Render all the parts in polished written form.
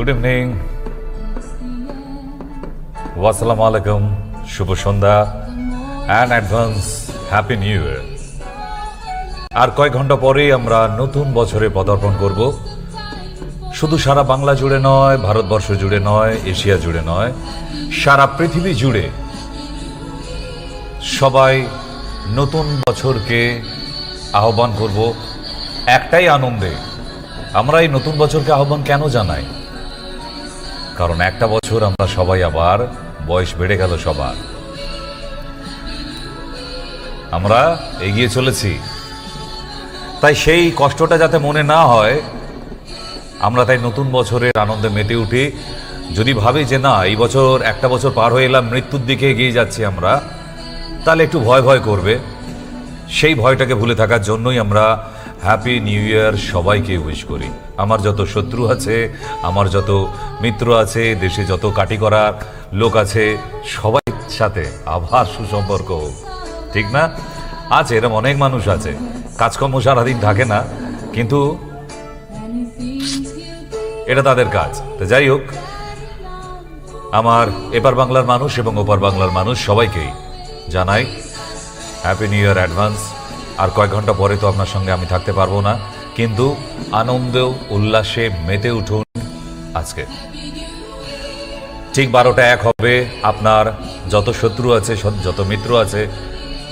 Good evening, আসসালামু আলাইকুম, শুভ সন্ধ্যা and advance happy new year. আর কয়েক ঘন্টা পরেই আমরা নতুন বছরে পদার্পণ করব। শুধু সারা বাংলা জুড়ে নয়, ভারতবর্ষ জুড়ে নয়, এশিয়া জুড়ে নয়, সারা পৃথিবী জুড়ে সবাই নতুন বছরকে আহ্বান করব একটাই আনন্দে। আমরা এই নতুন বছরকে আহ্বান কেন জানাই? কারণ একটা বছর আমরা সবাই আবার বয়স বেড়ে গেল, সবার আমরা এগিয়ে চলেছি। তাই সেই কষ্টটা যাতে মনে না হয়, আমরা তাই নতুন বছরের আনন্দে মেতে উঠি। যদি ভাবি যে না, এই বছর একটা বছর পার হয়ে এলাম, মৃত্যুর দিকে এগিয়ে যাচ্ছি আমরা, তাহলে একটু ভয় ভয় করবে। সেই ভয়টাকে ভুলে থাকার জন্যই আমরা হ্যাপি নিউ ইয়ার সবাইকে উইশ করি। আমার যত শত্রু আছে, আমার যত মিত্র আছে, দেশে যত কাটি করার লোক আছে, সবাই সাথে আবার সুসম্পর্ক হোক, ঠিক না? আছে এরকম অনেক মানুষ আছে, কাজকর্ম সারাদিন থাকে না, কিন্তু এটা তাদের কাজ। তো যাই হোক, আমার এপার বাংলার মানুষ এবং ওপার বাংলার মানুষ সবাইকেই জানাই হ্যাপি নিউ ইয়ার অ্যাডভান্স। আর কয়েক ঘন্টা পরে তো আপনার সঙ্গে আমি থাকতে পারবো না, কিন্তু আনন্দ উল্লাসে মেতে উঠুন। আজকে ঠিক 12টা 1 হবে। আপনার যত শত্রু আছে, যত মিত্র আছে,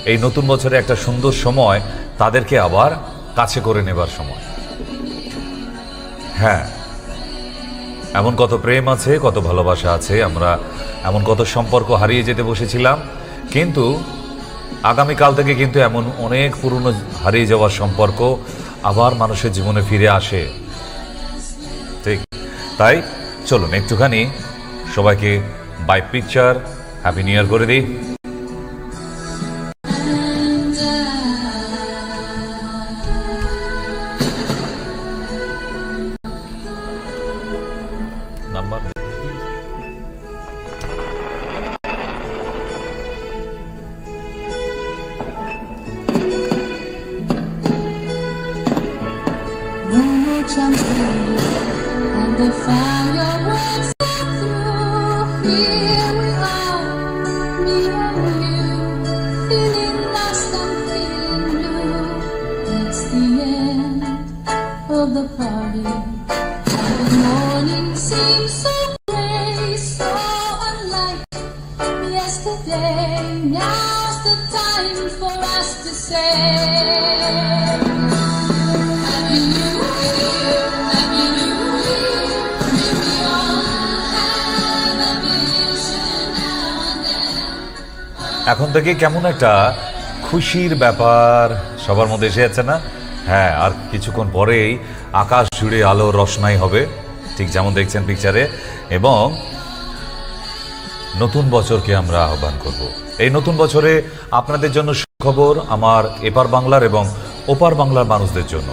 এই নতুন বছরে একটা সুন্দর সময়, তাদেরকে আবার কাছে করে নেবার সময়। হ্যাঁ, এমন কত প্রেম আছে, কত ভালোবাসা আছে, আমরা এমন কত সম্পর্ক হারিয়ে যেতে বসেছিলাম, কিন্তু আগামীকাল থেকে কিন্তু এমন অনেক পুরনো হারিয়ে যাওয়ার সম্পর্ক আবার মানুষের জীবনে ফিরে আসে। ঠিক তাই চলুন একটুখানি সবাইকে by picture happy new year করে দিই। Number and the fireworks are through. Here we are, me and you, feeling lost and feeling blue. It's the end of the party, and the morning seems so gray, so unlike yesterday. Now's the time for us to say Happy New Year, Happy New Year. May we all have a vision now and then. এখন থেকে কেমন একটা খুশির ব্যাপার সবার মধ্যে এসে যাচ্ছে না? হ্যাঁ, আর কিছুক্ষণ পরেই আকাশ জুড়ে আলো রসনাই হবে, ঠিক যেমন দেখছেন পিকচারে। এবং নতুন বছরকে আমরা আহ্বান করব। এই নতুন বছরে আপনাদের জন্য সুখবর, আমার এপার বাংলার এবং ওপার বাংলার মানুষদের জন্য।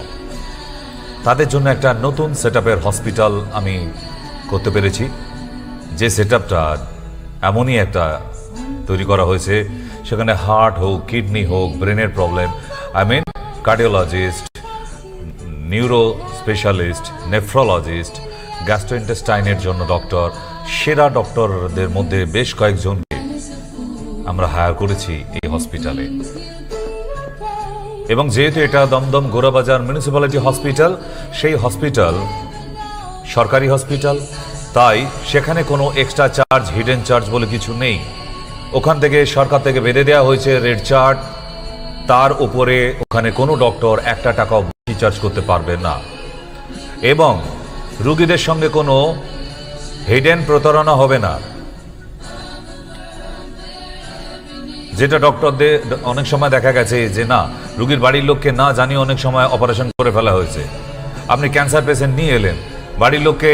তাদের জন্য একটা নতুন সেটআপের হসপিটাল আমি করতে পেরেছি। যে সেটআপটা এমনই একটা তৈরি করা হয়েছে, সেখানে হার্ট হোক, কিডনি হোক, ব্রেনের problem, cardiologist, neuro specialist, nephrologist, গ্যাস্ট্রোইন্টেস্টাইনের জন্য ডক্টর, সেরা ডক্টরদের মধ্যে বেশ কয়েকজনকে আমরা হায়ার করেছি এই হসপিটালে। এবং যেহেতু এটা দমদম গোরাবাজার মিউনিসিপ্যালিটি হসপিটাল, সেই হসপিটাল সরকারি হসপিটাল, তাই সেখানে কোনো এক্সট্রা চার্জ, হিডেন চার্জ বলে কিছু নেই। ওখান থেকে সরকার থেকে বেঁধে দেওয়া হয়েছে রেড চার্ট, তার উপরে ওখানে কোনো ডক্টর একটা টাকাও বেশি চার্জ করতে পারবে না। এবং রুগীদের সঙ্গে কোনো হিডেন প্রতারণা হবে না, যেটা ডক্টরদের অনেক সময় দেখা গেছে যে না, রুগীর বাড়ির লোককে না জানিয়ে অনেক সময় অপারেশন করে ফেলা হয়েছে। আপনি ক্যান্সার পেশেন্ট নিয়ে এলেন, বাড়ির লোককে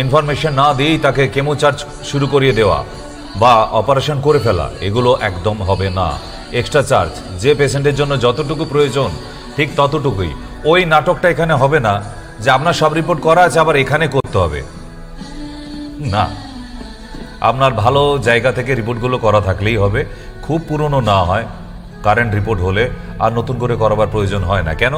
ইনফরমেশন না দিয়েই তাকে কেমো চার্জ শুরু করিয়ে দেওয়া বা অপারেশন করে ফেলা, এগুলো একদম হবে না। এক্সট্রা চার্জ যে পেশেন্টের জন্য যতটুকু প্রয়োজন ঠিক ততটুকুই। ওই নাটকটা এখানে হবে না যে আপনার সব রিপোর্ট করা আছে আবার এখানে করতে হবে না। আপনার ভালো জায়গা থেকে রিপোর্টগুলো করা থাকলেই হবে, খুব পুরনো না হয়। কারেন্ট রিপোর্ট হলে আর নতুন করে করাবার প্রয়োজন হয় না। কেন?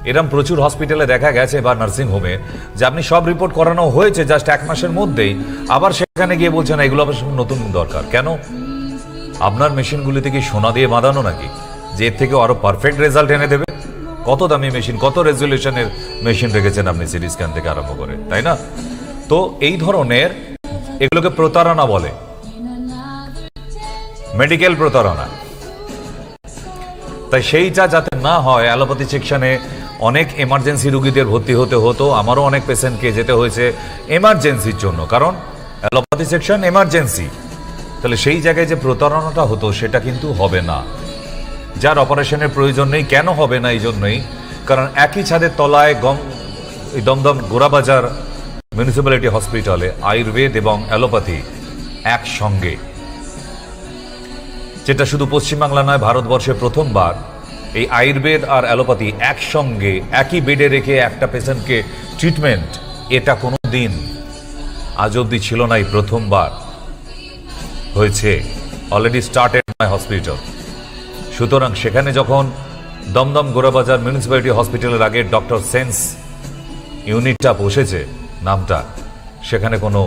এরম প্রচুর হসপিটালে দেখা গেছে বা নার্সিং হোমে যে আপনি সব রিপোর্ট করানো হয়েছে জাস্ট 1 মাসের মধ্যেই, আবার সেখানে গিয়ে বলছেন এগুলো আবার নতুন দরকার। কেন? আপনার মেশিনগুলিতে কি সোনা দিয়ে বাঁধানো নাকি যে এর থেকে আরো পারফেক্ট রেজাল্ট এনে দেবে? কত দামি মেশিন, কত রেজুলেশনের মেশিন রেখেছেন আপনি সিটি স্ক্যান থেকে আরম্ভ করে, তাই না? তো এই ধরনের এগুলোকে প্রতারণা বলে, মেডিকেল প্রতারণা। তাই সেইটা যাতে না হয়, অ্যালোপ্যাথি সেকশনে অনেক এমার্জেন্সি রুগীদের ভর্তি হতে হতো, আমারও অনেক পেশেন্টকে যেতে হয়েছে এমার্জেন্সির জন্য, কারণ অ্যালোপ্যাথি সেকশন এমার্জেন্সি। তাহলে সেই জায়গায় যে প্রতারণাটা হতো সেটা কিন্তু হবে না। যার অপারেশনের প্রয়োজন নেই, কেন হবে না? এই জন্যই কারণ একই ছাদের তলায় দমদম গোরাবাজার মিউনিসিপ্যালিটি হসপিটালে আয়ুর্বেদ এবং অ্যালোপ্যাথি একসঙ্গে, যেটা শুধু পশ্চিমবাংলা নয় ভারতবর্ষে প্রথমবার এই আয়ুর্বেদ আর অ্যালোপ্যাথি একসঙ্গে একই বেডে রেখে একটা পেশেন্টকে ট্রিটমেন্ট, এটা কোনো দিন আজ অবধি ছিল না, এই প্রথমবার হয়েছে। অলরেডি স্টার্টেড মাই হসপিটাল। সুতরাং সেখানে যখন দমদম গোরাবাজার মিউনিসিপ্যালিটি হসপিটালের আগে ডক্টর সেন্স ইউনিটটা বসেছে নামটা, সেখানে কোনো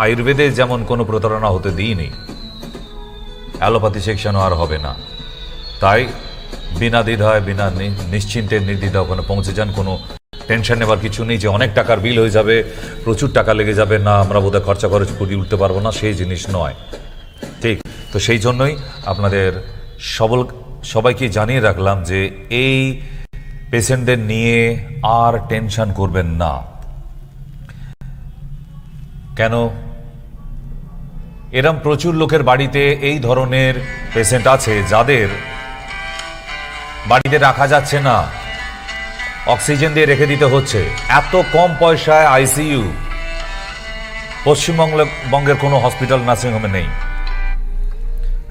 আয়ুর্বেদে যেমন কোনো প্রতারণা হতে দিইনি, অ্যালোপ্যাথি সেকশনও আর হবে না। তাই বিনা দ্বিধায়, বিনা নিশ্চিন্তে, নির্দ্বিধা ওখানে পৌঁছে যান। কোনো টেনশন নেবার কিছু নেই যে অনেক টাকার বিল হয়ে যাবে, প্রচুর টাকা লেগে যাবে, না আমরা বোধহয় খরচা খরচ করিয়ে উঠতে পারবো না, সেই জিনিস নয়। ঠিক, তো সেই জন্যই আপনাদের সবাইকে জানিয়ে রাখলাম যে এই পেশেন্টদের নিয়ে আর টেনশন করবেন না। কেন? এরম প্রচুর লোকের বাড়িতে এই ধরনের পেশেন্ট আছে যাদের বাড়িতে রাখা যাচ্ছে না, অক্সিজেন দিয়ে রেখে দিতে হচ্ছে। এত কম পয়সায় আইসিইউ পশ্চিমবঙ্গের কোনো হসপিটাল নার্সিংহোমে নেই।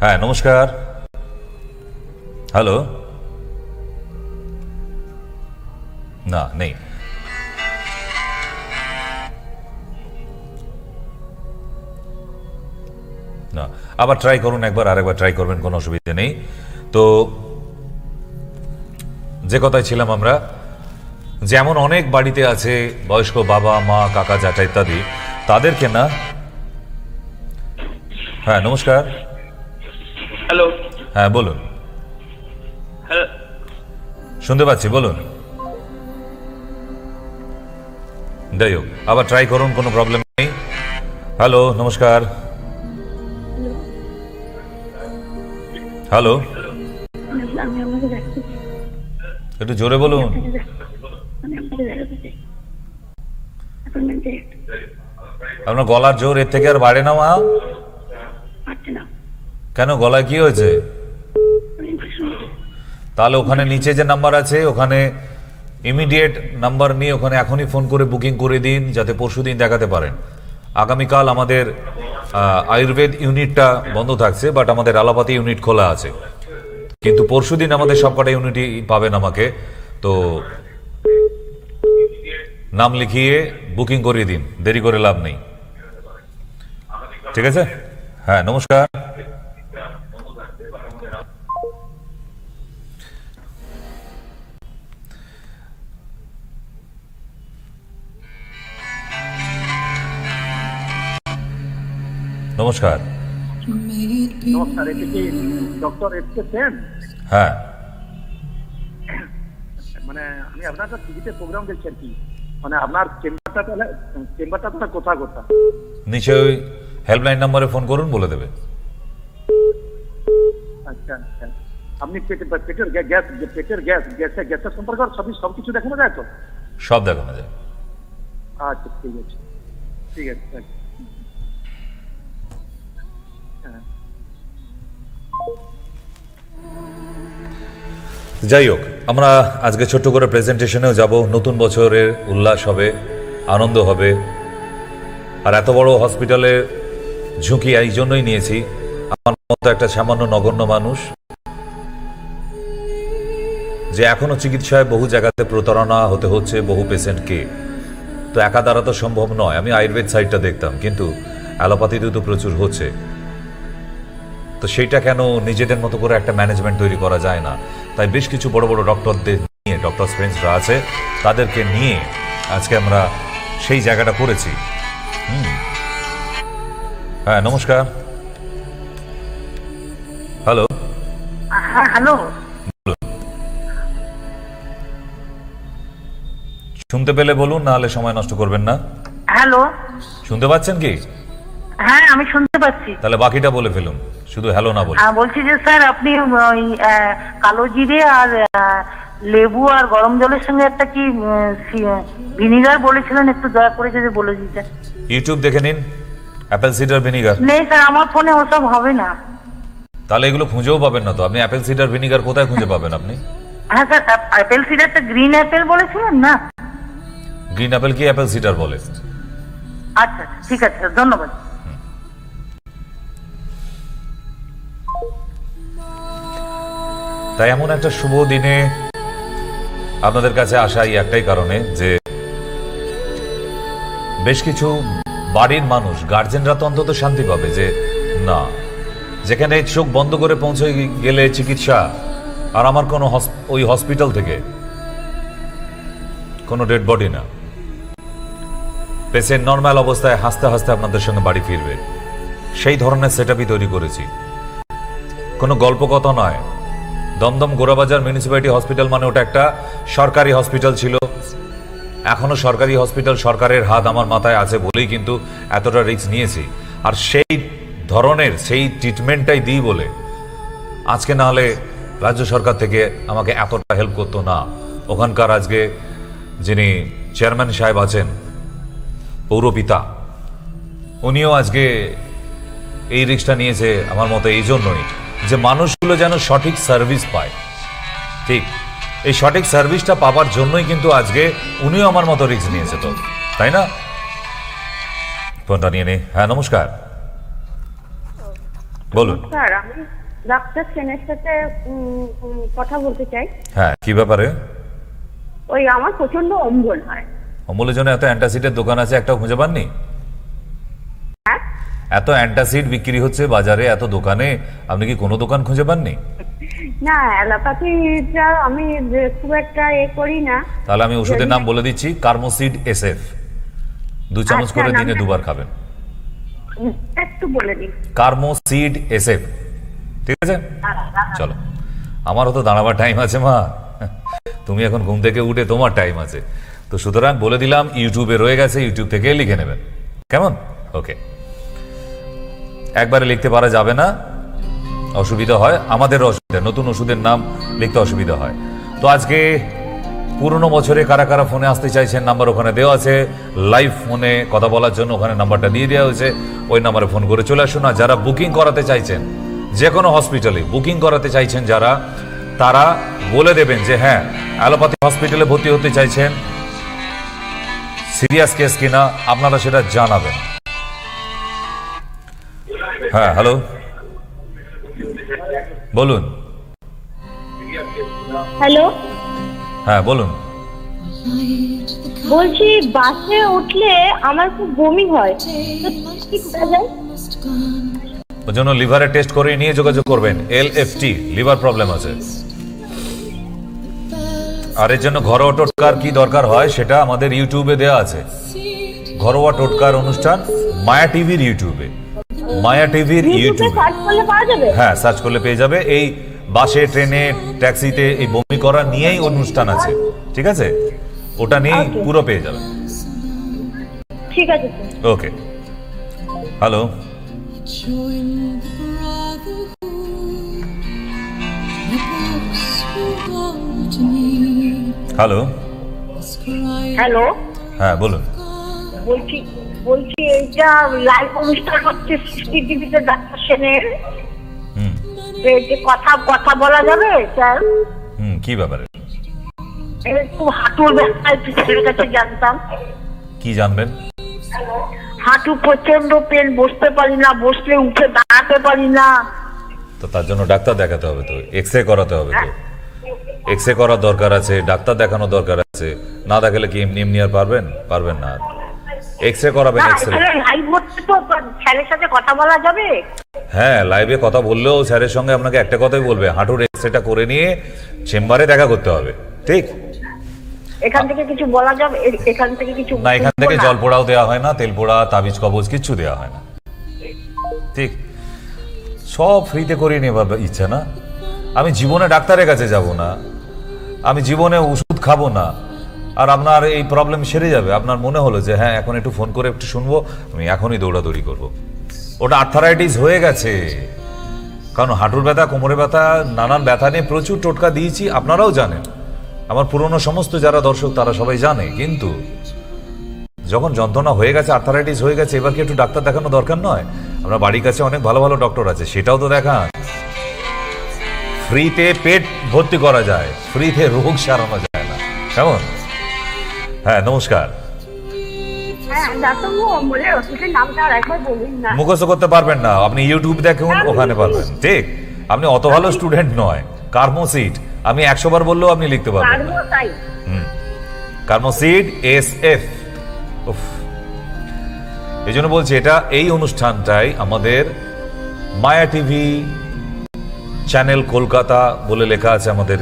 হ্যাঁ, নমস্কার। হ্যালো, না নেই। না, আবার ট্রাই করুন, আরেকবার ট্রাই করবেন, কোনো অসুবিধা নেই। তো যে কথায় ছিলাম আমরা, যেমন অনেক বাড়িতে আছে বয়স্ক বাবা মা কাকা জ্যাঠা ইত্যাদি, তাদেরকে না। হ্যাঁ, নমস্কার। হ্যালো। হ্যাঁ, বলুন। হ্যালো, শুনতে পাচ্ছি, বলুন। যাই হোক, আবার ট্রাই করুন, কোনো প্রবলেম নেই। হ্যালো, নমস্কার। হ্যালো, আমি আপনাকে দেখতে চাই। একটু জোরে বলুন। আমি আপনাকে দেখাতে চাই। অ্যাপয়েন্টমেন্ট ডেট আপনার গলার জোর এর থেকে আর বাড়ে না মা? পাচ্ছে না। কেন, গলায় কি হয়েছে? ইনফেকশন হচ্ছে। তাহলে ওখানে নিচে যে নাম্বার আছে, ওখানে ইমিডিয়েট নাম্বার নিয়ে ওখানে এখনই ফোন করে বুকিং করে দিন, যাতে পরশুদিন দেখাতে পারেন। আগামীকাল আমাদের আয়ুর্বেদ ইউনিটটা বন্ধ থাকছে, বাট আমাদের অ্যালোপ্যাথি ইউনিট খোলা আছে। কিন্তু পরশুদিন আমাদের সবকটা ইউনিটই পাবেন আমাকে। তো নাম লিখিয়ে বুকিং করিয়ে দিন, দেরি করে লাভ নেই। ঠিক আছে? হ্যাঁ, নমস্কার। নমস্কার। নমস্কার, এটা কি ডক্টর এসকে সেন? হ্যাঁ, মানে আমি আপনার একটা টিভিতে প্রোগ্রাম দেখছি আর কি। মানে আপনার চেম্বারটা তাহলে কোথায়? নিচে ওই হেল্পলাইন নাম্বারে ফোন করুন, বলে দেবে। আচ্ছা আচ্ছা, আপনি গ্যাসের সম্পর্কে সবকিছু দেখানো যায় তো? সব দেখানো যায়। আচ্ছা, ঠিক আছে ঠিক আছে। হ্যাঁ, যাই হোক, আমরা আজকে ছোট্ট করে প্রেজেন্টেশনেও যাব। নতুন বছরের উল্লাস হবে, আনন্দ হবে। আর এত বড় হসপিটালের ঝুঁকি এই জন্যই নিয়েছি, আমার মতো একটা সামান্য নগণ্য মানুষ যে এখনো চিকিৎসায় বহু জায়গাতে প্রতারণা হতে হচ্ছে বহু পেশেন্টকে। তো একা দ্বারা তো সম্ভব নয়। আমি আয়ুর্বেদ সাইডটা দেখতাম, কিন্তু অ্যালোপ্যাথিতেও তো প্রচুর হচ্ছে। তো সেইটা কেন নিজেদের মতো করে একটা ম্যানেজমেন্ট তৈরি করা যায় না? তাই বেশ কিছু বড় বড় ডক্টরদের নিয়ে ডক্টর ফ্রেন্ডসরা আছে তাদেরকে নিয়ে আজকে আমরা সেই জায়গাটা করেছি। হ্যাঁ, নমস্কার। হ্যালো। হ্যাঁ, হ্যালো। শুনতে পেলে বলুন, নাহলে সময় নষ্ট করবেন না। হ্যালো। শুনতে পাচ্ছেন কি? হ্যাঁ, আমি শুনতে পাচ্ছি। তাহলে বাকিটা বলে ফেলুন, শুধু হ্যালো না বলে। বলছি যে স্যার, আপনি ওই কালো জিরে আর লেবু আর গরম জলের সঙ্গে একটা কি ভিনিগার বলেছিলেন, একটু দয়া করে যদি বলে দিতেন। ইউটিউব দেখে নিন, অ্যাপেল সিডার ভিনিগার। নেই স্যার, আমার ফোনে ওসব হবে না। তাহলে এগুলো খুঁজেও পাবেন না তো আপনি। অ্যাপেল সিডার ভিনিগার কোথায় খুঁজে পাবেন আপনি? হ্যাঁ স্যার, অ্যাপেল সিডারটা গ্রিন অ্যাপেল বলেছিলেন না? গ্রিন অ্যাপেল কি অ্যাপেল সিডার বলে? আচ্ছা, ঠিক আছে স্যার, ধন্যবাদ। তাই এমন একটা শুভ দিনে আপনাদের কাছে আসা এই একটাই কারণে যে বেশ কিছু বাড়ির মানুষ, গার্জেনরা তো অন্তত শান্তি পাবে যে না, যেখানে চোখ বন্ধ করে পৌঁছে গেলে চিকিৎসা, আর আমার কোনো ওই হসপিটাল থেকে কোনো ডেড বডি না, পেশেন্ট নর্মাল অবস্থায় হাসতে হাসতে আপনাদের সঙ্গে বাড়ি ফিরবে, সেই ধরনের সেটআপই তৈরি করেছি। কোনো গল্প কথা নয়। দমদম গোরাবাজার মিউনিসিপ্যালিটি হসপিটাল মানে ওটা একটা সরকারি হসপিটাল ছিল। এখনো সরকারি হসপিটাল, সরকারের হাত আমার মাথায় আছে বলেই কিন্তু এতটা রিস্ক নিয়েছি। আর সেই ধরনের সেই ট্রিটমেন্টটাই দিই বলে আজকে, না হলে রাজ্য সরকার থেকে আমাকে এতটা হেল্প করতো না। ওখানকার আজকে যিনি চেয়ারম্যান সাহেব আছেন, পৌরপিতা, উনিও আজকে এই রিস্কটা নিয়েছে আমার মতে এই জন্যই যে মানুষগুলো যেন সঠিক সার্ভিস পায়। ঠিক এই সঠিক সার্ভিসটা পাবার জন্যই কিন্তু আজকে উনিও আমার মতো রিস্ক নিয়েছে, তো তাই না? ফোনটা নিয়ে নেই। হ্যাঁ, নমস্কার, বলুন। স্যার, আমি ডাক্তার সেনের সাথে কথা বলতে চাই। হ্যাঁ, কি ব্যাপারে? ওই আমার প্রচন্ড অম্বল হয়। অম্বলের জন্য এত অ্যান্টাসিডের দোকান আছে, একটাও খুঁজে পাননি? হ্যাঁ, এত অ্যান্টাসিড বিক্রি হচ্ছে বাজারে, এত দোকানে, আপনি কি কোনো দোকান খুঁজে পাননি? না, অ্যালোপ্যাথিটা আমি খুব একটা করি না। তাহলে আমি ওষুধের নাম বলে দিচ্ছি, কার্মোসিড SF, 2 চামচ করে দিনে 2 বার খাবেন। একটু বলে দিন। কার্মোসিড SF, ঠিক আছে? চলো, আমারও তো দাঁড়াবার টাইম আছে মা, তুমি এখন ঘুম থেকে উঠে তোমার টাইম আছে, তো সুতরাং বলে দিলাম, ইউটিউবে রয়ে গেছে, ইউটিউব থেকে লিখে নেবেন, কেমন? ওকে। একবারে লিখতে পারা যাবে না, অসুবিধা হয়, আমাদের অসুবিধা, নতুন ওষুধের নাম লিখতে অসুবিধা হয়। তো আজকে পুরনো বছরে কারা কারা ফোনে আসতে চাইছেন, নাম্বার ওখানে দেওয়া আছে। লাইভ ফোনে কথা বলার জন্য ওখানে নাম্বারটা দিয়ে দেওয়া হয়েছে, ওই নাম্বারে ফোন করে চলে আসুন। আর যারা বুকিং করাতে চাইছেন, যে কোনো হসপিটালে বুকিং করাতে চাইছেন যারা, তারা বলে দেবেন যে হ্যাঁ অ্যালোপ্যাথি হসপিটালে ভর্তি হতে চাইছেন, সিরিয়াস কেস কিনা আপনারা সেটা জানাবেন। হ্যাঁ, হ্যালো, বলুন। হ্যালো, হ্যাঁ, বলুন। বলছি বাসে উঠলে আমার খুব বমি হয়, তো কি করা যায়? ওর জন্য লিভারের টেস্ট করে নিয়ে যোগাযোগ করবেন। LFT, লিভার প্রবলেম আছে। আর এর জন্য ঘরোয়া টোটকার কি দরকার হয় সেটা আমাদের ইউটিউবে দেওয়া আছে। ঘরোয়া টোটকার অনুষ্ঠান মায়া টিভির ইউটিউবে, মায়া টিভির ইউটিউবে সার্চ করলে পাওয়া যাবে? হ্যাঁ, সার্চ করলে পেয়ে যাবে। এই বাসে, ট্রেনে, ট্যাক্সিতে এই বমি করা নিয়েই অনুষ্ঠান আছে, ঠিক আছে? ওটা নিয়েই পুরো পেয়ে যাবেন। ঠিক আছে। ওকে, হ্যালো, হ্যালো, হ্যালো, হ্যাঁ বলুন। বলছি এইটা লাইভ অনুষ্ঠান হচ্ছে সৃষ্টি টিভিতে ডাক্তার সেনের, যে কথা বলা যাবে স্যার? কি ব্যাপারে? একটু হাঁটুর ব্যথা, একটু ছেলের কাছে জানতাম। কি জানবেন? হাঁটু প্রচন্ড পেন, বসতে পারি না, বসলে উঠে দাঁড়াতে পারি না। তো তার জন্য ডাক্তার দেখাতে হবে, তো এক্সরে করাতে হবে, তো এক্সরে করার দরকার আছে, ডাক্তার দেখানো দরকার আছে। না দেখালে কি এমনি এমনি আর পারবেন না। এক্সরে করাবেন, এক্সরে। লাইভ হচ্ছে তো, স্যারের সাথে কথা বলা যাবে? হ্যাঁ, লাইভে কথা বললেও স্যারের সঙ্গে আপনাকে একটা কথাই বলবে, হাঁটুর এক্সরেটা করে নিয়ে চেম্বারে দেখা করতে হবে, ঠিক? এখান থেকে কিছু বলা যাবে? এখান থেকে কিছু না, এখান থেকে না? জল পোড়াও দেওয়া হয় না, তেল পোড়া, তাবিজ কবজ কিচ্ছু দেওয়া হয় না। ঠিক, সব ফ্রিতে করিয়ে নেবার ইচ্ছা না। আমি জীবনে ডাক্তারের কাছে যাব না, আমি জীবনে ওষুধ খাবো না, আর আপনার এই প্রবলেম সেরে যাবে। আপনার মনে হলো যে হ্যাঁ এখন একটু ফোন করে একটু শুনবো, আমি এখনই দৌড়াদৌড়ি করব। ওটা আর্থারাইটিস হয়ে গেছে। কারণ হাঁটুর ব্যথা, কোমরের ব্যথা, নানান ব্যথা নিয়ে প্রচুর টোটকা দিয়েছি, আপনারাও জানেন, আমার পুরনো সমস্ত যারা দর্শক তারা সবাই জানে। কিন্তু যখন যন্ত্রণা হয়ে গেছে, আর্থারাইটিস হয়ে গেছে, এবার কি একটু ডাক্তার দেখানো দরকার নয়? আমরা বাড়ির কাছে অনেক ভালো ভালো ডক্টর আছে, সেটাও তো দেখান। ফ্রিতে পেট ভর্তি করা যায়, ফ্রিতে রোগ সারানো যায় না, কেমন? হ্যাঁ, নমস্কার। হ্যাঁ ডাক্তারবাবু, বলে ওষুধের নামটা আর একবার বলুন না। মুখস্থ করতে পারবেন না, আপনি ইউটিউব দেখুন, ওখানে পারবেন। ঠিক, আপনি অত ভালো স্টুডেন্ট নয়। কার্মোসিড আমি 100 বার বললেও আপনি লিখতে পারবেন না। কার্বোসাইড। কার্মোসিড SF। উফ, এই জন্য বলছি, এটা এই অনুষ্ঠানটাই আমাদের মায়া টিভি চ্যানেল কলকাতা বলে লেখা আছে আমাদের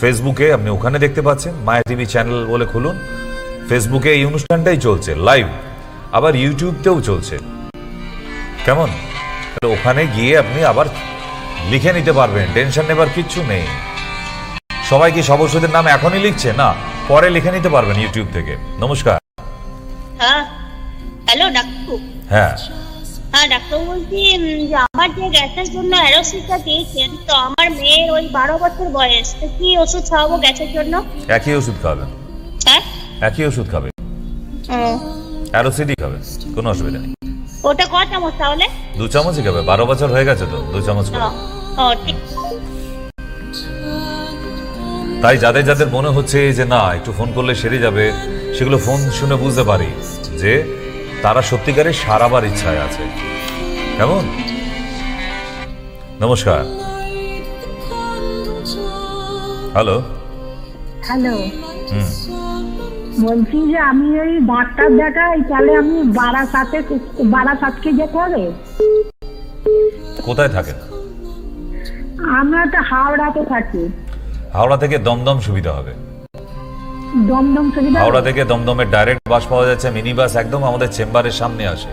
ফেসবুকে, আপনি ওখানে দেখতে পাচ্ছেন। মায়া টিভি চ্যানেল বলে খুলুন, ফেসবুকে এই অনুষ্ঠানটাই চলছে লাইভ, আবার ইউটিউবতেও চলছে, কেমন? তাহলে ওখানে গিয়ে আপনি আবার লিখে নিতে পারবেন, টেনশন নেবার কিচ্ছু নেই। সবাই কি সব ওষুধের নাম এখনই লিখছে না, পরে লিখে নিতে পারবেন ইউটিউব থেকে। নমস্কার। হ্যাঁ, হ্যালো ডাক্তার। হ্যাঁ, হ্যাঁ ডাক্তার, বলছি যে আমার যে গ্যাসের জন্য অ্যারোসিডটা দিয়েছেন, তো আমার মেয়ের ওই 12 বছর বয়স, তো কি ওষুধ খাওয়াবো গ্যাসের জন্য? একই ওষুধ খাবেন, হ্যাঁ একই ওষুধ খাবে, অ্যারোসিডই খাবে, কোনো অসুবিধা নেই। ওটা ক চামচ তাহলে? 2 চামচই খাবে, 12 বছর হয়ে গেছে তো, 2 চামচ খাবে। ও ঠিক। তাই যাদের যাদের মনে হচ্ছে যে না একটু ফোন করলে সেরে যাবে, সেগুলো ফোন শুনে বুঝতে পারি যে তারা সত্যিকারের সারাবার ইচ্ছায় আছে, কেমন? নমস্কার। হ্যালো। হ্যালো, হুম, বলছি যে আমি ওই ডাক্তার দেখাই, তাহলে আমি বারাসাতকে যেতে হবে? কোথায় থাকেন? আমরা তো হাওড়াতে থাকি। হাওড়া থেকে দমদম সুবিধা হবে। দমদম সুবিধা? হাওড়া থেকে দমদমের ডাইরেক্ট বাস পাওয়া যাচ্ছে, মিনি বাস একদম আমাদের চেম্বারের সামনে আসে।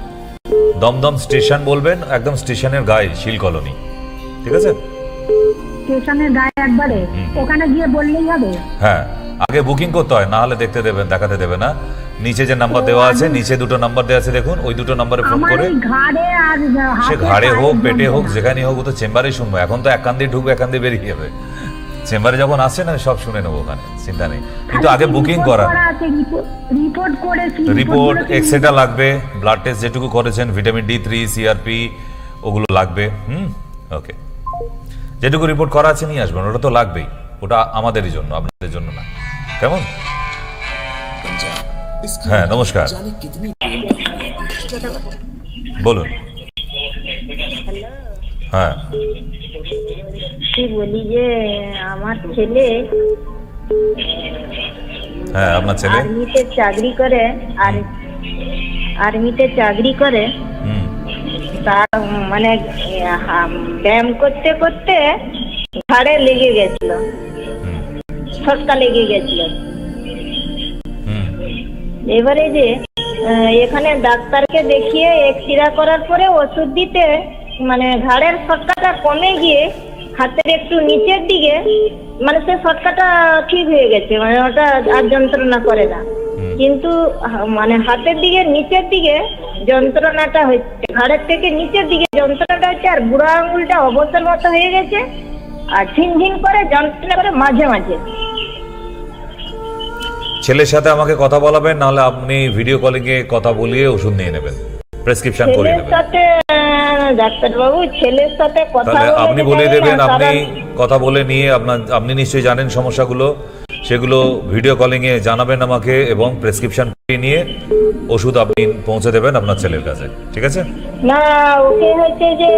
দমদম স্টেশন বলবেন, একদম স্টেশনের গায়ে, শিল কলোনি, ঠিক আছে? স্টেশনের গায়ে একবারে, ওখানে গিয়ে বললেই হবে? হ্যাঁ, আগে বুকিং করতে হয়, না হলে দেখাতে দেবে না। নিচে যে নাম্বার দেওয়া আছে, নিচে 2টো নাম্বার দেওয়া আছে দেখুন, ওই 2টো নাম্বারে ফোন আমার করে, এই ঘাড়ে আর সে হাতে ঘাড়ে হোক, পায়ে পেটে হোক, যন্ত্রণা। যেখানে হোক, ও তো চেম্বারেই শুনবো। এখন তো এক কান দিয়ে ঢুকবে, এক কান দিয়ে বেরিয়ে যাবে। চেম্বারে যখন আসছে না, সব শুনে নেবো ওখানে, চিন্তা নেই। কিন্তু আগে বুকিং করা, রিপোর্ট করেছি, রিপোর্ট এক্সরেটা লাগবে, ব্লাড টেস্ট যেটুকু করেছেন, ভিটামিন D3, CRP ওগুলো লাগবে। ওকে, যেটুকু রিপোর্ট করা আছে নিয়ে আসবেন, ওটা তো লাগবেই, ওটা আমাদেরই জন্য, আপনাদের জন্য না, কেমন? হ্যাঁ, নমস্কার, বলুন। হ্যাঁ, কি বলি যে আমার ছেলে হ্যাঁ, আপনার ছেলে আর্মিতে চাকরি করে, আর আর্মিতে চাকরি করে, হুম, তার মানে ব্যায়াম করতে করতে ঘাড়ে লেগে গেছিল, হুম, ছটকা লেগে গেছিল। হুম, এবারে যে এখানে ডাক্তারকে দেখিয়ে এক্সরে করার পরে ওষুধ দিতে, মানে ঘাড়ের ছটকাটা কমে গিয়ে হাতের একটু নিচের দিকে, মানে সে ছটকাটা ঠিক হয়ে গেছে, মানে ওটা আর যন্ত্রণা করে না। কিন্তু মানে হাতের দিকে নিচের দিকে যন্ত্রণাটা হচ্ছে, ঘাড়ের থেকে নিচের দিকে যন্ত্রণাটা হচ্ছে, আর বুড়ো আঙুলটা অবসর মতো হয়ে গেছে, আর ঝিনঝিন করে যন্ত্রণা করে মাঝে মাঝে। ছেলের সাথে আমাকে কথা বলাবেন, নাহলে আপনি ভিডিও কলিং এ কথা বলিয়ে ওষুধ নিয়ে নেবেন, প্রেসক্রিপশন করে ছেলের নেবেন। সাথে ডাক্তারবাবু, ছেলের সাথে কথা তাহলে আপনি বলে যাবে দেবেন, না, আপনি কারণ কথা বলে নিয়ে আপনি নিশ্চয়ই জানেন সমস্যাগুলো, সেগুলো ভিডিও কলিং এ জানাবেন আমাকে, এবং প্রেসক্রিপশন নিয়ে ওষুধ আপনি পৌঁছে দেবেন আপনার ছেলের কাছে, ঠিক আছে? না, ওকে হচ্ছে যে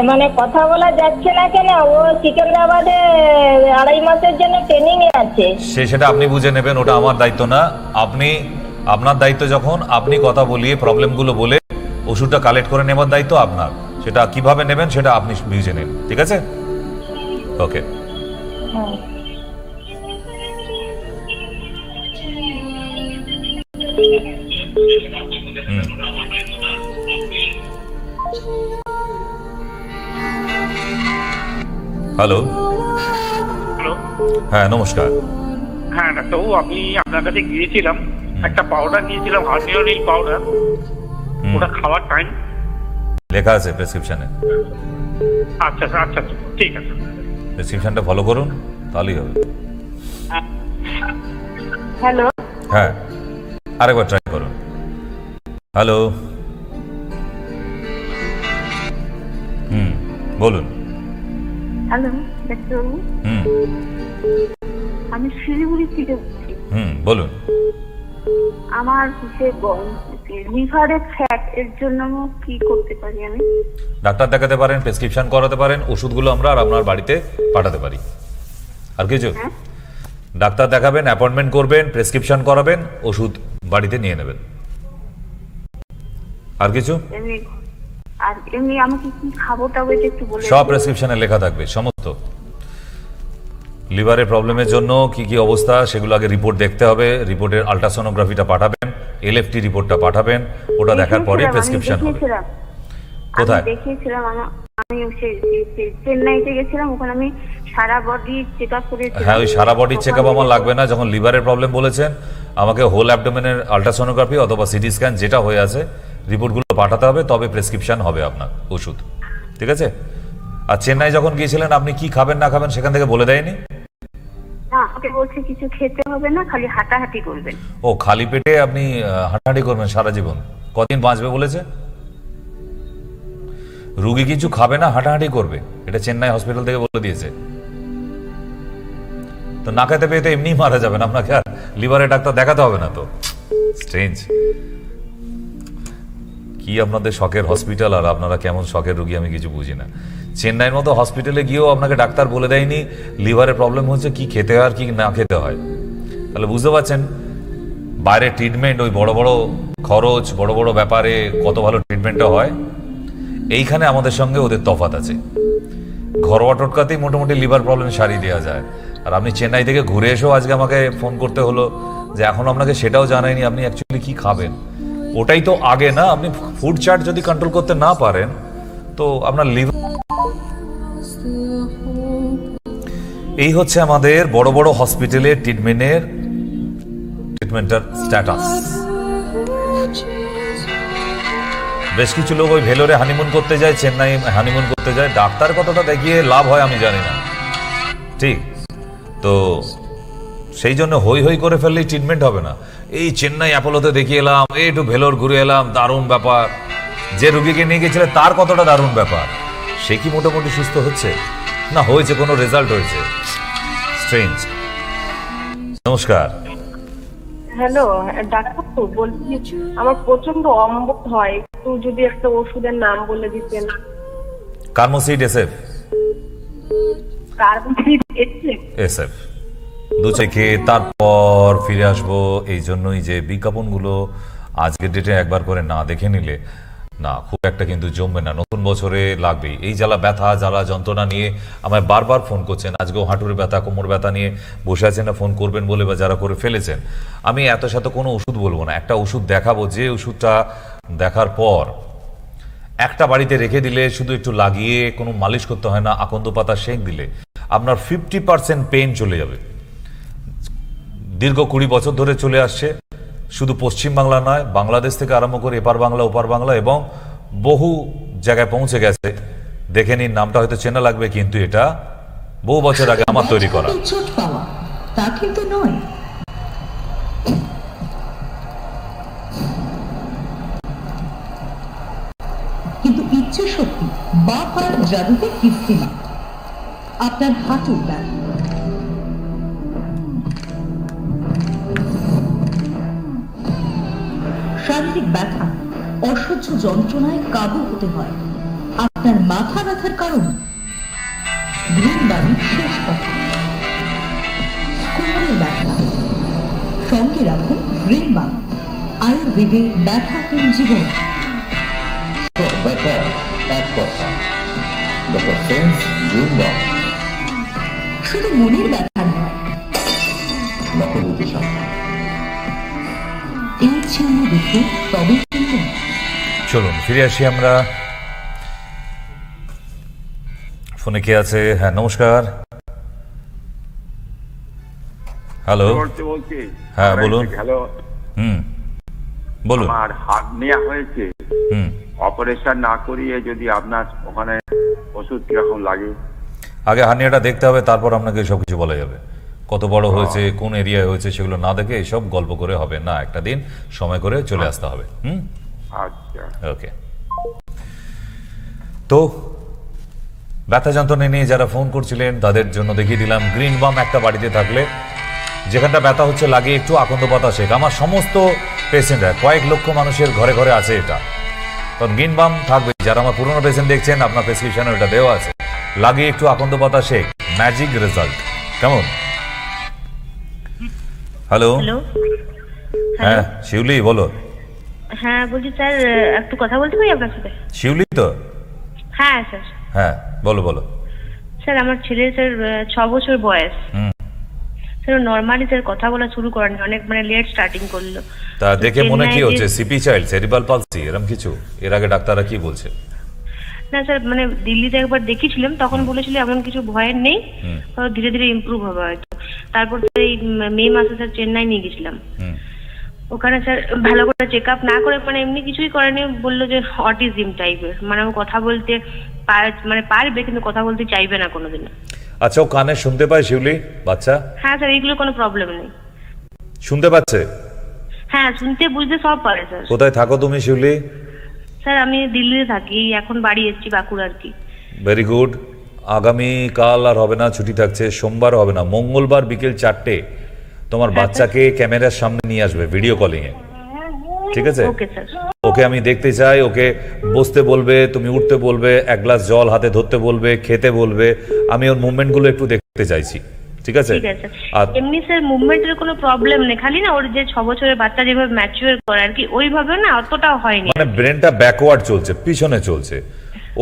মানে কথা বলা যাচ্ছে না কেন, ও সিকিন্দ্রাবাদে 2.5 মাসের জন্য ট্রেনিং এ আছে। সেটা আপনি বুঝে নেবেন, ওটা আমার দায়িত্ব না। আপনার দায়িত্ব, যখন আপনি কথা বলিয়ে প্রবলেমগুলো বলে ওষুধটা কালেক্ট করে নেবার দায়িত্ব আপনার, সেটা কিভাবে নেবেন সেটা আপনি বুঝে নেন, ঠিক আছে? ওকে। হ্যালো, হ্যালো, হ্যাঁ নমস্কার। হ্যাঁ ডাক্তারবাবু, আমি আপনার কাছে গিয়েছিলাম, একটা পাউডার নিয়েছিলাম, হার্নিওনিল পাউডার। ওটা খাওয়ার টাইম লেখা আছে প্রেসক্রিপশনে। আচ্ছা আচ্ছা আচ্ছা, ঠিক আছে। প্রেসক্রিপশনটা ফলো করুন, তাহলেই হবে। হ্যালো, হ্যাঁ, আরেকবার ট্রাই করুন। হ্যালো, বলুন। হ্যালো ডাক্তারবাবু, হুম আমি শিলিগুড়ি থেকে বলছি। বলুন। আমার লিভারের ফ্যাট, এর জন্য কি করতে পারি আমি? ডাক্তার দেখাতে পারেন, প্রেসক্রিপশন করাতে পারেন, ওষুধগুলো আমরা আর আপনার বাড়িতে পাঠাতে পারি। আর কিছু? ডাক্তার দেখাবেন, অ্যাপয়েন্টমেন্ট করবেন, প্রেসক্রিপশন করাবেন, ওষুধ বাড়িতে নিয়ে নেবেন। আর কিছু? আর এমনি আমাকে কি খাবো টাবো এটা একটু বলে সব প্রেসক্রিপশনে লেখা থাকবে, সমস্ত। লিভারের প্রবলেমের জন্য কি কি অবস্থা সেগুলো আগে রিপোর্ট দেখতে হবে, রিপোর্টের আল্ট্রাসোনোগ্রাফিটা পাঠাবেন, এলএফটি রিপোর্টটা পাঠাবেন, ওটা দেখার পরে প্রেসক্রিপশন হবে। কোথায় দেখিয়েছিলাম? আমি চেন্নাইতে গেছিলাম, ওখানে আমি সারা বডি চেক আপ করেছিলাম। হ্যাঁ, ওই সারা বডি চেক আপ আমার লাগবে না। যখন লিভারের প্রবলেম বলেছেন, আমাকে হোল অ্যাবডোমেনের আল্ট্রাসোনোগ্রাফি অথবা সিটি স্ক্যান যেটা হয়ে আছে রিপোর্টগুলো পাঠাতে হবে, তবে প্রেসক্রিপশন হবে আপনার ওষুধ। ঠিক আছে? আর চেন্নাই যখন গিয়েছিলেন আপনি কি খাবেন না খাবেন সেখান থেকে বলে দেয়নি? না, আমাকে বলছে কিছু খেতে হবে না, খালি হাঁটাহাঁটি করবেন। ও, খালি পেটে আপনি হাঁটাহাঁটি করবেন সারা জীবন? কদিন বাঁচবে বলেছে? রুগী কিছু খাবে না, হাঁটাহাঁটি করবে, এটা চেন্নাই হসপিটাল থেকে বলে দিয়েছে। তো না খেতে পেয়ে তো এমনি মারা যাবেন, আপনাকে আর লিভারের ডাক্তার দেখাতে হবে না তো। স্ট্রেঞ্জ। কি আপনাদের শখের হসপিটাল, আর আপনারা কেমন শখের রুগী আমি কিছু বুঝি না। চেন্নাইয়ের মতো হসপিটালে গিয়েও আপনাকে ডাক্তার বলে দেয়নি লিভারের প্রবলেম হচ্ছে, কি খেতে হয় আর কি না খেতে হয়। তাহলে বুঝতে পারছেন বাইরে ট্রিটমেন্ট, ওই বড় বড় খরচ, বড় বড় ব্যাপারে কত ভালো ট্রিটমেন্টটা হয়। এইখানে আমাদের সঙ্গে ওদের তফাৎ আছে। ঘরোয়া টোটকাতেই মোটামুটি লিভার প্রবলেম সারিয়ে দেওয়া যায়। আর আপনি চেন্নাই থেকে ঘুরে এসেও আজকে আমাকে ফোন করতে হলো যে এখন আপনাকে সেটাও জানাইনি আপনি অ্যাকচুয়ালি কি খাবেন। ওটাই তো আগে না? আপনি ফুড চার্ট যদি কন্ট্রোল করতে না পারেন তো আপনার লিভার। এই হচ্ছে আমাদের বড় বড় হসপিটালের ট্রিটমেন্টের স্ট্যাটাস। বেশ কিছু লোক ওই ভেলোরে হানিমুন করতে যায়, চেন্নাই হানিমুন করতে যায়, ডাক্তার কতটা দেখিয়ে লাভ হয় আমি জানি না। ঠিক তো সেই জন্য হই হই করে ফেললেই ট্রিটমেন্ট হবে না। এই চেন্নাই অ্যাপোলোতে দেখিয়ে এলাম, এই একটু ভেলোর ঘুরে এলাম, দারুণ ব্যাপার। যে রুগীকে নিয়ে গেছিলে তার কতটা দারুণ ব্যাপার, সে কি মোটামুটি সুস্থ হচ্ছে না হয়েছে, কোনো রেজাল্ট হয়েছে? স্ট্রেঞ্জ। নমস্কার। হ্যালো ডাক্তার, তো বলছি আমার প্রচন্ড অম্বল হয়, একটু যদি একটা ওষুধের নাম বলে দিতেন। কার্মোসিড এসএফ। কার্বোহাইড্রেট এসএফ দু থেকে তারপর ফিরে আসবো। এই জন্যই যে বিজ্ঞাপনগুলো আজকের ডেটে একবার করে না দেখে নিলে না খুব একটা কিন্তু জমবে না, নতুন বছরে লাগবেই। এই জ্বালা ব্যথা জ্বালা যন্ত্রণা নিয়ে আমায় বারবার ফোন করছেন, আজকেও হাঁটুর ব্যথা কোমর ব্যথা নিয়ে বসে আছেন না, ফোন করবেন বলে বা যারা করে ফেলেছেন। আমি এত সাথে কোনো ওষুধ বলবো না, একটা ওষুধ দেখাবো, যে ওষুধটা দেখার পর একটা বাড়িতে রেখে দিলে শুধু একটু লাগিয়ে কোনো মালিশ করতে হয় না, আকন্দ পাতা সেঁক দিলে আপনার 50% পেইন চলে যাবে। দীর্ঘ 20 বছর ধরে চলে আসছে, শুধু পশ্চিমবাংলা নয়, বাংলাদেশ থেকে আরম্ভ করে এপার বাংলা ওপার বাংলা এবং বহু জায়গায় পৌঁছে গেছে। দেখে নিন, নামটা হয়তো চেনা লাগবে, কিন্তু এটা বহু বছর আগে আমার তৈরি করা। চোট পাওয়া তা কিন্তু নয়, কিন্তু ইচ্ছে শক্তি বা পার জাদুতে ফিরছে না। আপনার হাঁটুর ব্যথা, শারীরিক ব্যথা, অসহ্য যন্ত্রণায় কাবু হতে হয়। আপনার মাথা ব্যথার কারণ গ্রিন বাড়ির শেষ কথা। কোমরের ব্যথা, সঙ্গে রাখুন গ্রিন বাম, আয়ুর্বেদে ব্যথাহীন জীবন। শুধু মনের ব্যথা নয়, এই চিহ্ন দেখে তবে চলুন ফিরে আসি আমরা ফোনে কে আছে? হ্যাঁ নমস্কার। হ্যালো। বলছি হ্যাঁ বলুন। হ্যালো, বলুন। আমার হাত নেওয়া হয়েছে, হুম অপারেশন না করিয়ে যদি আপনার ওখানে ওষুধ কিরকম লাগে? আগে হার্নিয়াটা দেখতে হবে, তারপর আপনাকে সবকিছু বলা যাবে। কত বড় হয়েছে, কোন এরিয়ায় হয়েছে, সেগুলো না দেখে এইসব গল্প করে হবে না। একটা দিন সময় করে চলে আসতে হবে। আচ্ছা, ওকে। তো ব্যথা যন্ত্রণা নিয়ে যারা ফোন করছিলেন তাদের জন্য দেখিয়ে দিলাম গ্রিন বাম একটা বাড়িতে থাকলে যেখানটা ব্যথা হচ্ছে লাগিয়ে একটু আকন্দ পাতা শেখ। আমার সমস্ত পেশেন্টরা, কয়েক লক্ষ মানুষের ঘরে ঘরে আছে এটা। কারণ গ্রিন বাম থাকবে, যারা আমার পুরোনো পেশেন্ট দেখছেন আপনার প্রেসক্রিপশনে ওটা দেওয়া আছে। লাগিয়ে একটু আকন্দ পাতা শেখ, ম্যাজিক রেজাল্ট। কেমন? হ্যালো। হ্যালো। হ্যাঁ শিউলি বলো। হ্যাঁ বলছি স্যার, একটু কথা বলতে পারি আপনার সাথে? শিউলি তো? হ্যাঁ স্যার। হ্যাঁ বলো বলো। স্যার আমার ছেলের স্যার 6 বছর বয়স। স্যার নর্মালি স্যার কথা বলা শুরু করেন, অনেক মানে লেট স্টার্টিং করলো। তা দেখে মনে কি হচ্ছে? সিপি চাইল্ড, সেরিব্রাল পালসি, এরকম কিছু? এর আগে ডাক্তাররা কি বলছে? না স্যার, মানে দিল্লিতে একবার দেখিয়েছিলাম, তখন বলেছিল এমন কিছু ভয়ের নেই, ধীরে ধীরে ইমপ্রুভ হবে হয়তো। তারপর স্যার এই মে মাসে স্যার চেন্নাই নিয়ে গেছিলাম। ওখানে স্যার ভালো করে চেক আপ না করে, মানে এমনি কিছুই করেনি, বললো যে অটিজম টাইপের, মানে ও কথা বলতে মানে পারবে কিন্তু কথা বলতে চাইবে না কোনোদিন। আচ্ছা ও কানে শুনতে পায় শিউলি বাচ্চা? হ্যাঁ স্যার, এইগুলো কোনো প্রবলেম নেই। শুনতে পাচ্ছে? হ্যাঁ শুনতে বুঝতে সব পারে স্যার। কোথায় থাকো তুমি শিউলি? স্যার আমি দিল্লিতে থাকি, এখন বাড়ি এসেছি বাঁকুড়া আর কি। Very good. আগামী কাল আর হবে না, ছুটি থাকছে। সোমবার হবে না, মঙ্গলবার বিকেল 4টে তোমার বাচ্চাকে ক্যামেরার সামনে নিয়ে আসবে ভিডিও কলিং এ, ঠিক আছে? ওকে স্যার। ওকে আমি দেখতে চাই। ওকে বসতে বলবে, তুমি উঠতে বলবে, এক গ্লাস জল হাতে ধরতে বলবে, খেতে বলবে। আমি ওর মুভমেন্টগুলো একটু দেখতে চাইছি, ঠিক আছে? ঠিক আছে। এমনি স্যার মুভমেন্টের কোনো প্রবলেম নেই, খালি না ওর যে 6 বছরের বাচ্চা যেভাবে ম্যাচিউর করে আর কি, ওইভাবে না অতটাও হয়নি। মানে ব্রেনটা ব্যাকওয়ার্ড চলছে, পিছনে চলছে।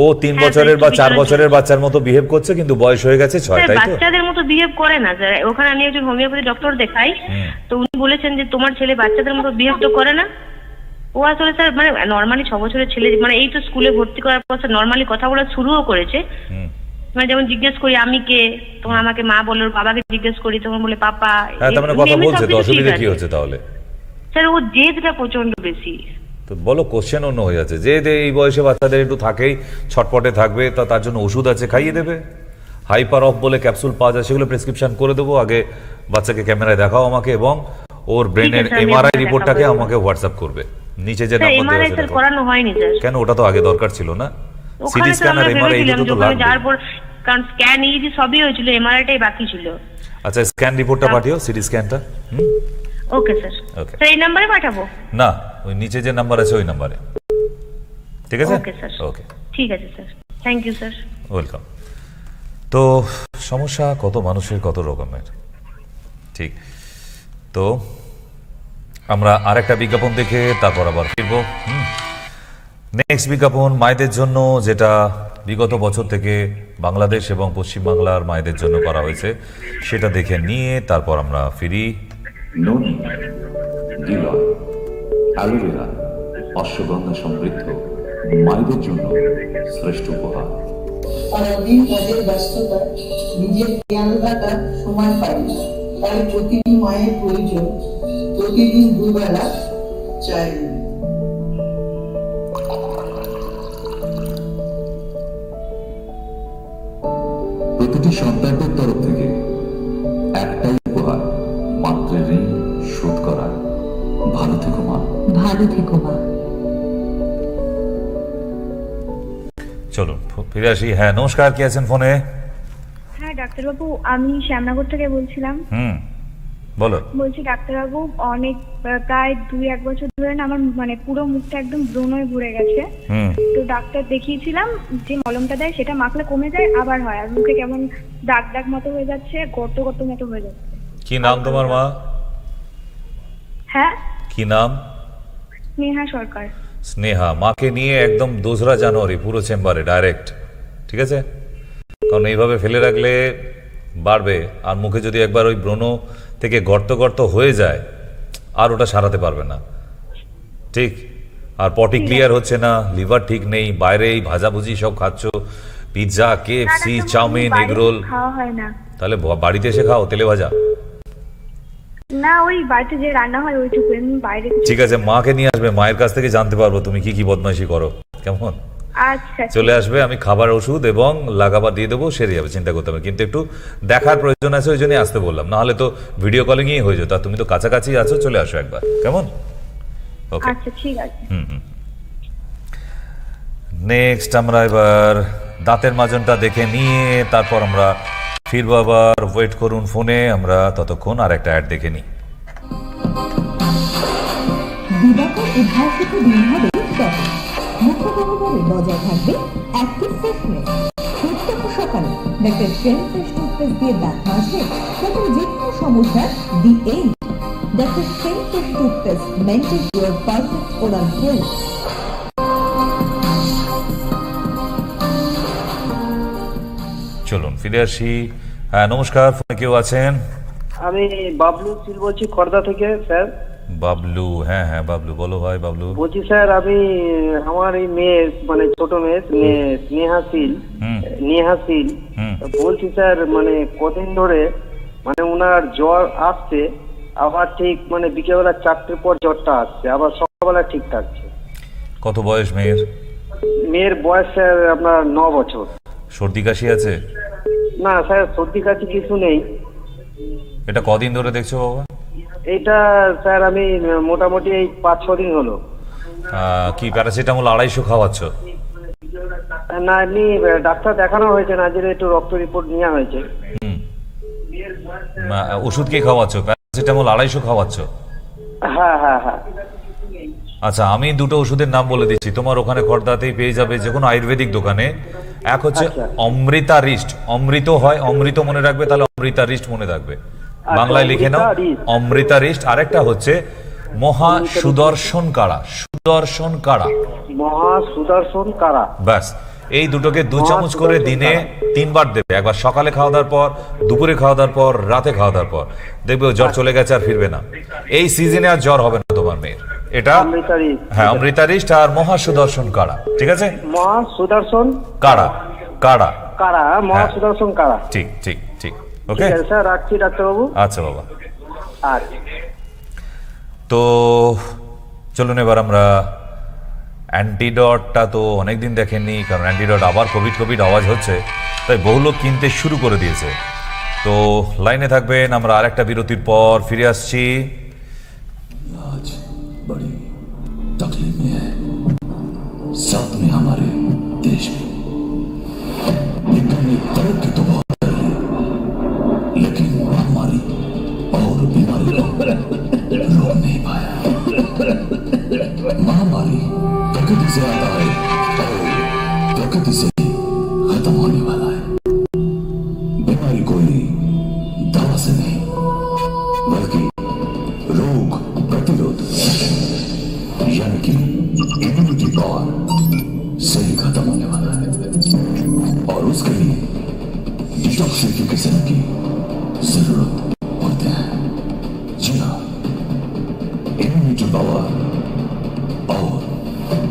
ও 3 বছরের বা 4 বছরের বাচ্চার মতো বিহেভ করছে, কিন্তু বয়স হয়ে গেছে 6, তাই তো? বাচ্চাদের মতো বিহেভ করে না স্যার। ওখানে আমি একজন হোমিওপ্যাথি ডক্টর দেখাই, তো উনি বলেছেন যে তোমার ছেলে বাচ্চাদের মতো বিহেভ তো করে না। ও আসলে স্যার মানে নর্মালি 6 বছরের ছেলে, মানে এই তো স্কুলে ভর্তি করার পর স্যার নর্মালি কথা বলা শুরুও করেছে। মানে যেমন জিজ্ঞেস করি আমি কে, তোমার আমাকে মা বলো, বাবাকে জিজ্ঞেস করি তখন বলে পাপা। হ্যাঁ তার মানে কথা বলছে তো, অসুবিধা কি হচ্ছে তাহলে? স্যার ও জেদটা প্রচন্ড বেশি। তো বলো, কোশ্চেন অন্য হয়ে যাচ্ছে। যে এই বয়সে বাচ্চাদের একটু থাকেই, ছটপটে থাকবে, তা তার জন্য ওষুধ আছে, খাইয়ে দেবে। হাইপার অফ বলে ক্যাপসুল পাওয়া যায়, সেগুলো প্রেসক্রিপশন করে দেবো। আগে বাচ্চাকে ক্যামেরায় দেখাও আমাকে, এবং ওর ব্রেনের এমআরআই রিপোর্টটাকে আমাকে হোয়াটসঅ্যাপ করবে। নিচে যে নাম্বার দেওয়া আছে করানো হয়নি স্যার। কেন? ওটা তো আগে দরকার ছিল না? সিটি স্ক্যান আর এমআরআই দুটো তো লাগবে। তারপর কারণ স্ক্যান ইজি সবই হয়েছিল, এমআরআইটাই বাকি ছিল। আচ্ছা স্ক্যান রিপোর্টটা পাঠিও, সিটি স্ক্যানটা। Okay sir. ওকে স্যার এই নম্বরে পাঠাবো? না, ওই নিচে যে নাম্বার আছে ওই নাম্বারে, ঠিক আছে? ওকে স্যার। ওকে ঠিক আছে sir, thank you sir. Welcome. তো সমস্যা কত মানুষের, কত রকমের, ঠিক। তো আমরা আরেকটা বিজ্ঞাপন দেখে তারপর আবার ফিরবো। নেক্সট বিজ্ঞাপন মায়েদের জন্য, যেটা বিগত বছর থেকে বাংলাদেশ এবং পশ্চিমবাংলার মায়েদের জন্য করা হয়েছে, সেটা দেখে নিয়ে তারপর আমরা ফিরি। ননি, গিলয়, অ্যালোভেরা, অশ্বগন্ধা সমৃদ্ধ মায়েদের জন্য শ্রেষ্ঠ উপহার। সারাদিন কাজের ব্যস্ততা, নিজের খেয়াল রাখার সময় পাই না, তাই প্রতিটি মায়ের প্রয়োজন প্রতিদিন দুবেলা চাই। প্রতিটি সন্তানদের তরফ থেকে একটাই উপহার, মাতৃ ঋণ শোধ করার। ভালো থেকো মা। ভালো থেকো মা। চলুন ফিরে আসি। হ্যাঁ নমস্কার, কে আছেন ফোনে? হ্যাঁ ডাক্তারবাবু, আমি শ্যামনগর থেকে বলছিলাম। বলো। বলছি ডাক্তারবাবু, অনেক প্রায় 2-1 বছর ধরে না আমার মানে পুরো মুখটা একদম ব্রণয় ভরে গেছে। তো ডাক্তার দেখিয়েছিলাম, যে মলমটা দেয় সেটা মাখলে কমে যায়, আবার হয়, আর মুখে কেমন দাগ দাগ মতো হয়ে যাচ্ছে, গর্ত গর্ত মতো হয়ে যাচ্ছে। কি নাম তোমার মা? হ্যাঁ কি নাম? স্নেহা সরকার। স্নেহা। মাকে নিয়ে একদম 2রা জানুয়ারি পুরো চেম্বারে ডাইরেক্ট, ঠিক আছে? কারণ এইভাবে ফেলে রাখলে বাড়বে, আর মুখে যদি একবার ওই ব্রণ থেকে গর্ত গর্ত হয়ে যায় আর ওটা সারাতে পারবে না, ঠিক? আর পটি ক্লিয়ার হচ্ছে না, লিভার ঠিক নেই, বাইরে এই ভাজাভুজি সব খাচ্ছ, পিৎজা, কেএফসি, চাউমিন, এগরোল খাওয়া হয় না। তাহলে বাড়িতে এসে খাও তেলে ভাজা। না, ওই বাড়িতে যে রান্না হয় ওইটুকু, এমনি বাইরে ঠিক আছে, মাকে নিয়ে আসবে, মায়ের কাছ থেকে জানতে পারবো তুমি কি কি বদমাইশি করো, কেমন? আচ্ছা, চলে আসবে, আমি খাবার, ওষুধ এবং লাগাবার দিয়ে দেবো, সেরে যাবে, চিন্তা করতে হবে। কিন্তু একটু দেখার প্রয়োজন আছে, ওই জন্যই আসতে বললাম, না হলে তো ভিডিও কলিংই হয়ে যেত। আর তুমি তো কাছাকাছি আছো, চলে আসো একবার, কেমন? ওকে, আচ্ছা ঠিক আছে। নেক্সট আমরা এবার দাঁতের মাজনটা দেখে নিয়ে তারপর আমরা ফিরবো। আবার ওয়েট করুন ফোনে, আমরা ততক্ষণ আর একটা অ্যাড দেখে নিই। দিবাকর উদ্ভাসিত দিন হবে মুখগহ্বরে বজায় থাকবে অ্যাক্টিভ ফ্রেশনেস। প্রত্যেক সকালে ডাক্তার ফ্রেশ টুথপেস্ট দিয়ে দাঁত মাজলে তখন যে কোনো সমস্যার the end. Doctor fresh toothpaste maintain your perfect oral health. চলুন ফিরে আসি। হ্যাঁ নমস্কার, ফোনে কেউ আছেন? আমি বাবলু সিল বলছি খড়দা থেকে স্যার। বাবলু, হ্যাঁ হ্যাঁ বাবলু, বলো ভাই বাবলু। বলছি স্যার, আমি আমার এই মেয়ে, মানে ছোট মেয়ে নেহা শীল বলছি স্যার, মানে কদিন ধরে মানে ওনার জ্বর আসছে, আবার ঠিক মানে বিকেলবেলা 4টের পর জ্বরটা আসছে, আবার সকালবেলা ঠিক থাকছে। কত বয়স মেয়ের? মেয়ের বয়স স্যার আপনার 9 বছর। সর্দি কাশি আছে? না স্যার, সর্দি কাশি কিছু নেই। এটা কদিন ধরে দেখছো বাবা? এইটা স্যার আমি মোটামুটি এই 5-6 দিন হলো। কি প্যারাসিটামল 250 খাওয়াচ্ছ? না, এমনি ডাক্তার দেখানো হয়েছে, না যে একটু রক্ত রিপোর্ট নেওয়া হয়েছে। ওষুধ কি খাওয়াচ্ছ? প্যারাসিটামল 250 খাওয়াচ্ছ? হ্যাঁ হ্যাঁ হ্যাঁ। আচ্ছা, আমি দুটো ওষুধের নাম বলে দিচ্ছি, তোমার ওখানে খড়দাতেই পেয়ে যাবে, যে কোনো আয়ুর্বেদিক দোকানে। এক হচ্ছে অমৃতা রিস্ট, অমৃত হয়, অমৃত মনে রাখবে, তাহলে অমৃতা রিস্ট মনে রাখবে, বাংলায় লিখে নাও অমৃতা রিস্ট। আরেকটা হচ্ছে মহা সুদর্শন কাড়া, সুদর্শন কাড়া, মহা সুদর্শন কাড়া। ব্যাস, এই দুটোকে 2 চামচ করে দিনে 3 বার দেবে, একবার সকালে খাওয়া দাওয়ার পর, দুপুরে খাওয়া দাওয়ার পর, রাতে খাওয়া দাওয়ার পর, দেখবে জ্বর চলে গেছে আর ফিরবে না। এই সিজনে আর জ্বর হবে না তোমার মেয়ের। এটা হ্যাঁ অমৃতা রিস্ট আর মহা সুদর্শন কাড়া, ঠিক আছে? মহা সুদর্শন কাড়া, কাড়া কাড়া, মহা সুদর্শন কাড়া। ঠিক ঠিক ঠিক, ওকে স্যার, রাখছি ডাক্তারবাবু। আচ্ছা বাবা। আচ্ছা, তো চলুন এবার আমরা অ্যান্টিডটটা তো অনেকদিন দেখেননি, কারণ অ্যান্টিডট আবার কোভিড আওয়াজ হচ্ছে, তাই বহু লোক কিনতে শুরু করে দিয়েছে। তো লাইনে থাকবেন, আমরা আরেকটা বিরতির পর ফিরে আসছি। आज बड़ी तकलीफ में है, साथ में हमारे देश में। लेकिन तरक्की तो बहुत कर रही है, लेकिन हमारी और बीमारी रोक नहीं पाया। महामारी प्रकृति से आता है और प्रकृति से खत्म होने वाला है। बीमारी कोई दवा से नहीं, बल्कि रोग प्रतिरोध यानी कि इम्यूनिटी पावर से ही खत्म होने वाला है। और उसके लिए डिटॉक्सिफिकेशन की जरूरत होते हैं। जी हाँ, इम्यूनिटी पावर और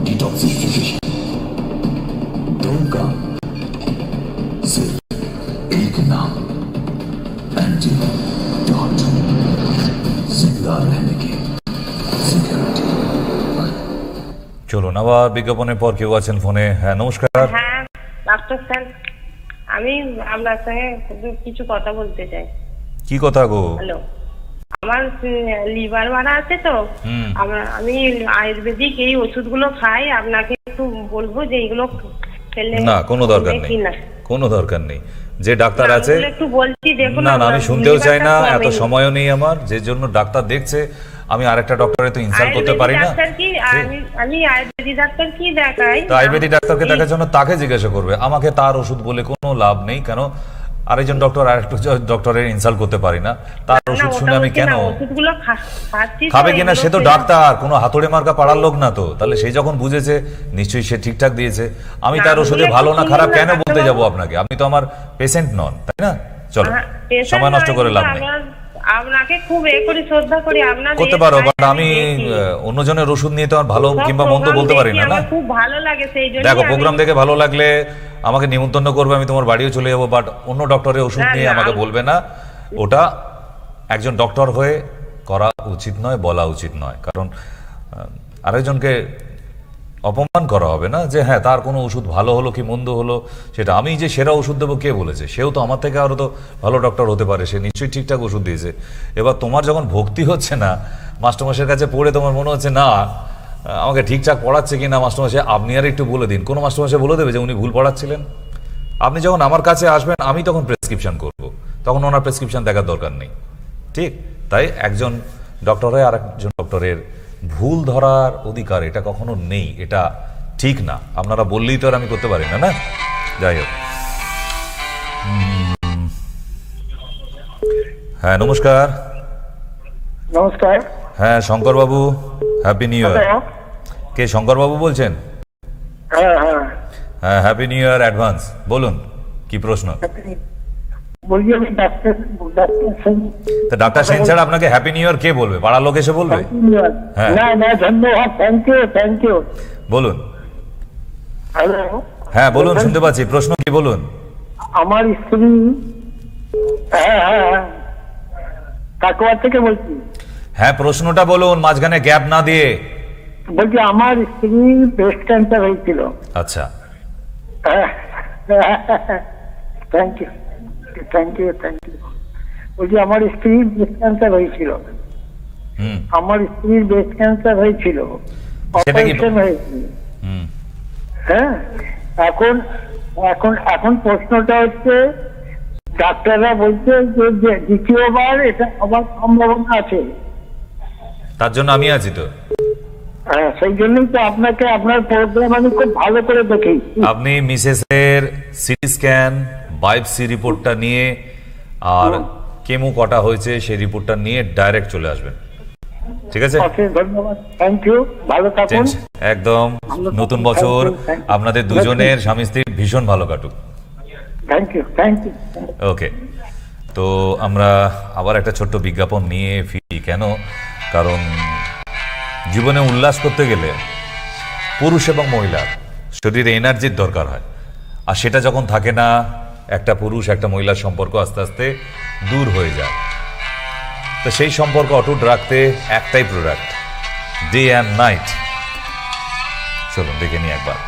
डिटॉक्सिफिकेशन दो का सिर्फ एक नाम, एंटीडॉट। जिंदा रहने की सिक्योरिटी। চলুন আবার বিজ্ঞাপনের পর কেউ আছেন ফোনে। হ্যাঁ নমস্কার। হ্যাঁ ডাক্তার স্যার, আমি আপনার সঙ্গে কিছু কথা বলতে চাই। কি কথা গো? হ্যালো, আমার লিভার মারা আছে তো, আমি আয়ুর্বেদিক এই ওষুধগুলো খাই, আপনাকে একটু বলবো যে এইগুলো খেলে না, কোনো দরকার নেই, কোনো দরকার নেই। যে ডাক্তার আছে একটু বলছি, দেখুন না না, আমি শুনতেও চাই না, এত সময়ও নেই আমার, যে জন্য ডাক্তার দেখছে আমি আরেকটা ডক্টরে তো ইনসাল্ট করতে পারি না। আমি আয়ুর্বেদিক ডাক্তার কি দেখাই, তো আয়ুর্বেদিক ডাক্তারকে দেখার জন্য তাকে জিজ্ঞাসা করবে, আমাকে তার ওষুধ বলে কোনো লাভ নেই। কেন আরেকজন ডক্টর আরেকটা ডক্টরের ইনসাল্ট করতে পারি না, তার ওষুধ শুনে আমি কেন? ওষুধগুলো খাচ্ছি, খাবে কিনা সে তো ডাক্তার, কোনো হাতুড়ে মার্কা পাড়ার লোক না তো, তাহলে সেই যখন বুঝেছে নিশ্চয়ই সে ঠিকঠাক দিয়েছে। আমি তার ওষুধে ভালো না খারাপ কেন বলতে যাব আপনাকে? আপনি তো আমার পেশেন্ট নন, তাই না? চলো সময় নষ্ট করে লাভ নেই। আপনাকে খুব করি, শ্রদ্ধা করি, আপনাদের করতে পারো, বাট আমি অন্যজনের ওষুধ নিয়ে তো আর ভালো কিংবা মন্দ বলতে পারি না। না খুব ভালো লাগে, সেই জন্য দেখো, প্রোগ্রাম দেখে ভালো লাগলে আমাকে নিমন্ত্রণ করবে, আমি তোমার বাড়িও চলে যাবো, বাট অন্য ডক্টরের ওষুধ নিয়ে আমাকে বলবে না। ওটা একজন ডক্টর হয়ে করা উচিত নয়, বলা উচিত নয়, কারণ আরেকজনকে অপমান করা হবে না যে হ্যাঁ তার কোনো ওষুধ ভালো হলো কি মন্দ হলো সেটা। আমি যে সেরা ওষুধ দেবো কে বলেছে? সেও তো আমার থেকে আরও তো ভালো ডক্টর হতে পারে, সে নিশ্চয়ই ঠিকঠাক ওষুধ দিয়েছে। এবার তোমার যখন ভক্তি হচ্ছে না, মাস্টারমশাইয়ের কাছে পড়ে তোমার মনে হচ্ছে না আমাকে ঠিকঠাক পড়াচ্ছে কি না মাস্টারমশাই, আপনি আর একটু বলে দিন। কোনো মাস্টারমশাই বলে দেবে যে উনি ভুল পড়াচ্ছিলেন? আপনি যখন আমার কাছে আসবেন আমি তখন প্রেসক্রিপশন করব, তখন ওনার প্রেসক্রিপশন দেখার দরকার নেই। ঠিক তাই একজন ডক্টর হয়ে আর একজন ডক্টরের ভুল ধরার অধিকার এটা কখনো নেই, এটা ঠিক না। আপনারা বললেই তো আর আমি করতে পারি না। না যাই হোক, হ্যাঁ নমস্কার। নমস্কার। হ্যাঁ শঙ্করবাবু, হ্যাপি নিউ ইয়ার। কে শঙ্করবাবু বলছেন? হ্যাঁ হ্যাঁ হ্যাঁ, হ্যাপি নিউ ইয়ার অ্যাডভান্স। বলুন কি প্রশ্ন? বলছি আমি ডাক্তার ডাক্তার সেন ছাড়া আপনাকে হ্যাপি নিউ ইয়ার কে বলবে? পাড়ার লোক এসে বলবে? হ্যাঁ না না, ধন্যবাদ, থ্যাংক ইউ। বলুন। হ্যালো। হ্যাঁ বলুন, শুনতে পাচ্ছি। প্রশ্ন কি বলুন? আমার স্ত্রী, হ্যাঁ হ্যাঁ কাটোয়া থেকে বলছি। হ্যাঁ প্রশ্নটা বলুন, মাঝখানে গ্যাপ না দিয়ে। বলছি আমার স্ত্রী ব্রেস্ট ক্যান্সার হয়েছিল। আচ্ছা, থ্যাংক ইউ। বলছি আমার স্ত্রীর ব্রেস্ট ক্যান্সার হয়েছিল। আমার স্ত্রীর ব্রেস্ট ক্যান্সার হয়েছিল, অপারেশন হয়েছিল। হ্যাঁ, এখন এখন এখন প্রশ্নটা হচ্ছে ডাক্তাররা বলছে যে দ্বিতীয়বার এটা হবার সম্ভাবনা আছে। তার জন্য আমি আছি তো। হ্যাঁ, সেই জন্যই তো আপনাকে আপনার প্রোগ্রাম আমি খুব ভালো করে দেখি। আপনি মিসেসের সিটি স্ক্যান, বায়োপসি রিপোর্টটা নিয়ে আর কেমো কটা হয়েছে সেই রিপোর্টটা নিয়ে ডাইরেক্ট চলে আসবেন, ঠিক আছে? ধন্যবাদ, থ্যাংক ইউ, ভালো থাকুন। একদম, নতুন বছর আপনাদের দুজনের স্বামী স্ত্রীর ভীষণ ভালো কাটুক। Thank you. ওকে, তো আমরা আবার একটা ছোট্ট বিজ্ঞাপন নিয়ে ফিরি। কেন? কারণ জীবনে উল্লাস করতে গেলে পুরুষ এবং মহিলার শরীরে এনার্জির দরকার হয়, আর সেটা যখন থাকে না, একটা পুরুষ একটা মহিলার সম্পর্ক আস্তে আস্তে দূর হয়ে যায়। তো সেই সম্পর্ক অটুট রাখতে একটাই প্রোডাক্ট, ডে অ্যান্ড নাইট। চলুন দেখে নিই একবার।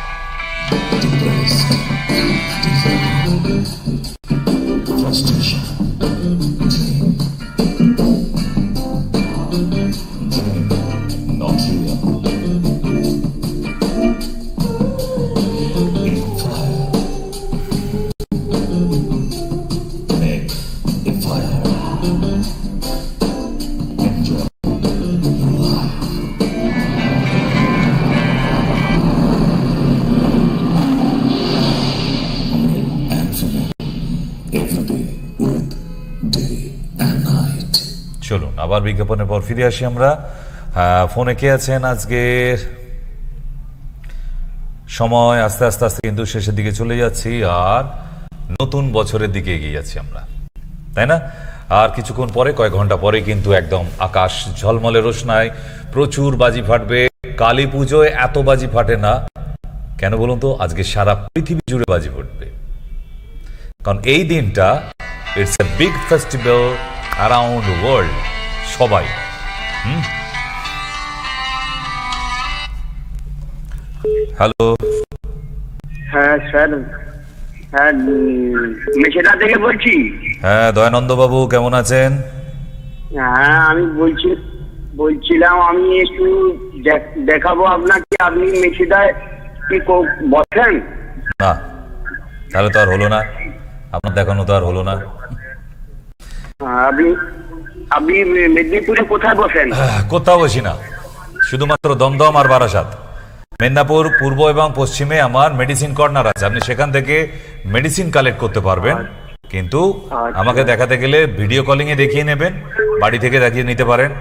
চলুন আবার বিজ্ঞাপনের পর ফিরে আসি আমরা। ফোনে কে আছেন? আজকের সময় আস্তে আস্তে আস্তে কিন্তু শেষের দিকে চলে যাচ্ছি, আর নতুন বছরের দিকে এগিয়ে যাচ্ছি আমরা, তাই না? আর কিছুক্ষণ পরে, কয়েক ঘন্টা পরে কিন্তু একদম আকাশ ঝলমলে রোশনায় প্রচুর বাজি ফাটবে। কালী পুজোয় এত বাজি ফাটে না কেন বলুন তো? আজকে সারা পৃথিবী জুড়ে বাজি ফুটবে, কারণ এই দিনটা it's a big festival around world. সবাই হ্যালো। হ্যাঁ স্যার, হ্যাঁ মেছেদা থেকে বলছি। হ্যাঁ দয়ানন্দ বাবু, কেমন আছেন? হ্যাঁ আমি বলছিলাম আমি একটু দেখাবো আপনাকে, আপনি মেছেদায় কি বসেন? না, তাহলে তো আর হলো না, আপনার দেখানো তো আর হলো না। আপনি মেদিনীপুরে কোথায় বসেন? কোথাও বসি না, শুধুমাত্র দমদম আর বারাসাত। মেদিনীপুর পূর্ব এবং পশ্চিমে আমার মেডিসিন কর্নার আছে, আপনি সেখান থেকে মেডিসিন কালেক্ট করতে পারবেন। কিন্তু আমাকে দেখাতে গেলে ভিডিও কলিং এ দেখিয়ে নেবেন, বাড়ি থেকে দেখিয়ে নিতে পারেন,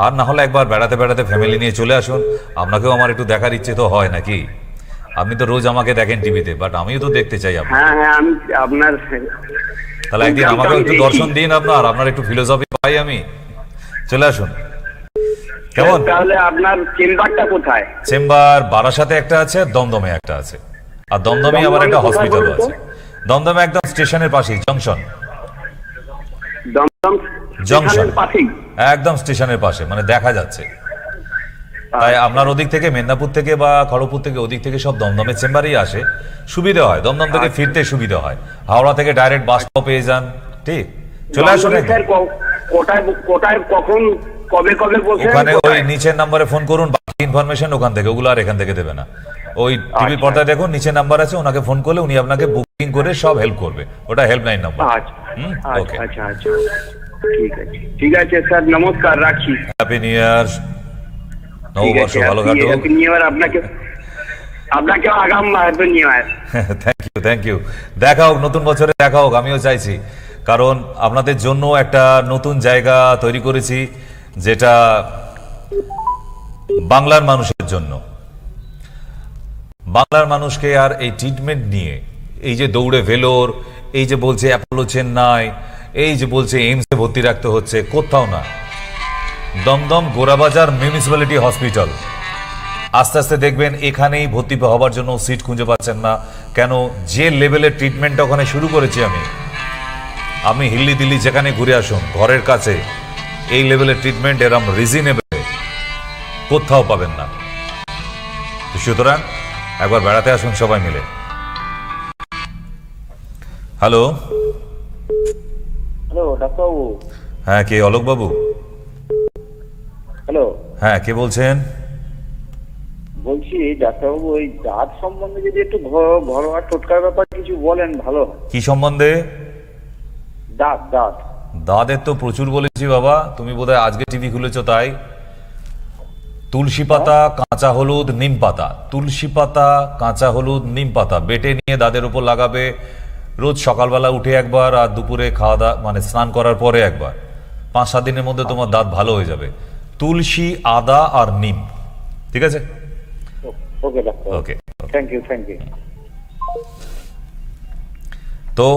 আর না হলে একবার বেড়াতে বেড়াতে ফ্যামিলি নিয়ে চলে আসুন। আপনাকেও আমার একটু দেখার ইচ্ছে তো হয় নাকি? আপনি তো রোজ আমাকে দেখেন টিভিতে, বাট আমিও তো দেখতে চাই। হ্যাঁ হ্যাঁ, আমি আপনার তাহলে একদিন আমাকে একটু দর্শন দিন, আপনার একটু ফিলোসফি পাই আমি। চলে আসুন, কেমন? তাহলে আপনার চেম্বারটা কোথায়? চেম্বার বারাসাতে একটা আছে, দমদমে একটা আছে, আর দমদমে আমার একটা হসপিটালও আছে। দমদমে একদম স্টেশনের পাশেই, জংশন জংশন একদম স্টেশনের পাশে, মানে দেখা যাচ্ছে। তাই আপনার ওদিক থেকে মেদিনীপুর থেকে বা খড়গপুর থেকে ওদিক থেকে সব দমদমের চেম্বারেই আসে, সুবিধা হয়। দমদম থেকে ফিরতে সুবিধা হয়, হাওড়া থেকে ডাইরেক্ট বাস পেয়ে যান। ঠিক, চলে আসুন। কোটায় কখন কবে কবে বসে? ওখানে ওই নিচের নাম্বারে ফোন করুন, বাকি ইনফরমেশন ওখান থেকে, ওগুলো আর এখান থেকে দেবে না। ওই টিভির পর্দায় দেখুন নিচে নাম্বার আছে, ওনাকে ফোন করলে উনি আপনাকে বুকিং করে সব হেল্প করবে। ওটা হেল্পলাইন নাম্বার। ওকে, আচ্ছা, ঠিক আছে স্যার, নমস্কার, রাখছি। হ্যাপি নিউ ইয়ার, নববর্ষ ভালো কাটুক। হ্যাপি নিউ ইয়ার আপনাকে আগাম happy new year. Thank you. দেখা হোক, নতুন বছরে দেখা হোক, আমিও চাইছি। কারণ আপনাদের জন্য একটা নতুন জায়গা তৈরি করেছি, যেটা বাংলার মানুষের জন্য। বাংলার মানুষকে আর এই ট্রিটমেন্ট নিয়ে, এই যে দৌড়ে ভেলোর, এই যে বলছে অ্যাপোলো চেন্নাই, এই যে বলছে এইমসে ভর্তি রাখতে হচ্ছে, কোথাও না। দমদম গোরাবাজার মিউনিসিপ্যালিটি হসপিটাল, আস্তে আস্তে দেখবেন এখানেই ভর্তি হবার জন্য সিট খুঁজে পাচ্ছেন না। কেন? যে লেভেলের ট্রিটমেন্ট ওখানে শুরু করেছি আমি হিল্লি দিল্লি যেখানে ঘুরে আসুন, ঘরের কাছে এই লেভেলের ট্রিটমেন্ট এরম রিজনেবল কোথাও পাবেন না। সুতরাং একবার বেড়াতে আসুন সবাই মিলে। হ্যালো ডাক্তারবাবু। হ্যাঁ, কে? অলোক বাবু। হ্যালো, হ্যাঁ, কে বলছেন? বলছি ডাক্তারবাবু, ওই দাঁত সম্বন্ধে যদি একটু ঘরোয়া টোটকার ব্যাপার কিছু বলেন ভালো। কি সম্বন্ধে? দাঁতের তো প্রচুর বলেছি বাবা, তুমি বোধহয় আজকে টিভি খুলেছো তাই। তুলসী পাতা, কাঁচা হলুদ, নিম পাতা, তুলসী পাতা, কাঁচা হলুদ, নিম পাতা বেটে নিয়ে দাঁতের উপর লাগাবে। রোজ সকালবেলা উঠে একবার, আর দুপুরে খাওয়া দাওয়া মানে স্নান করার পরে একবার। 5-7 দিনের মধ্যে তোমার দাঁত ভালো হয়ে যাবে। তুলসী, আদা আর নিম। ঠিক আছে? ওকে ডাক্তার, ওকে, থ্যাংক ইউ। তো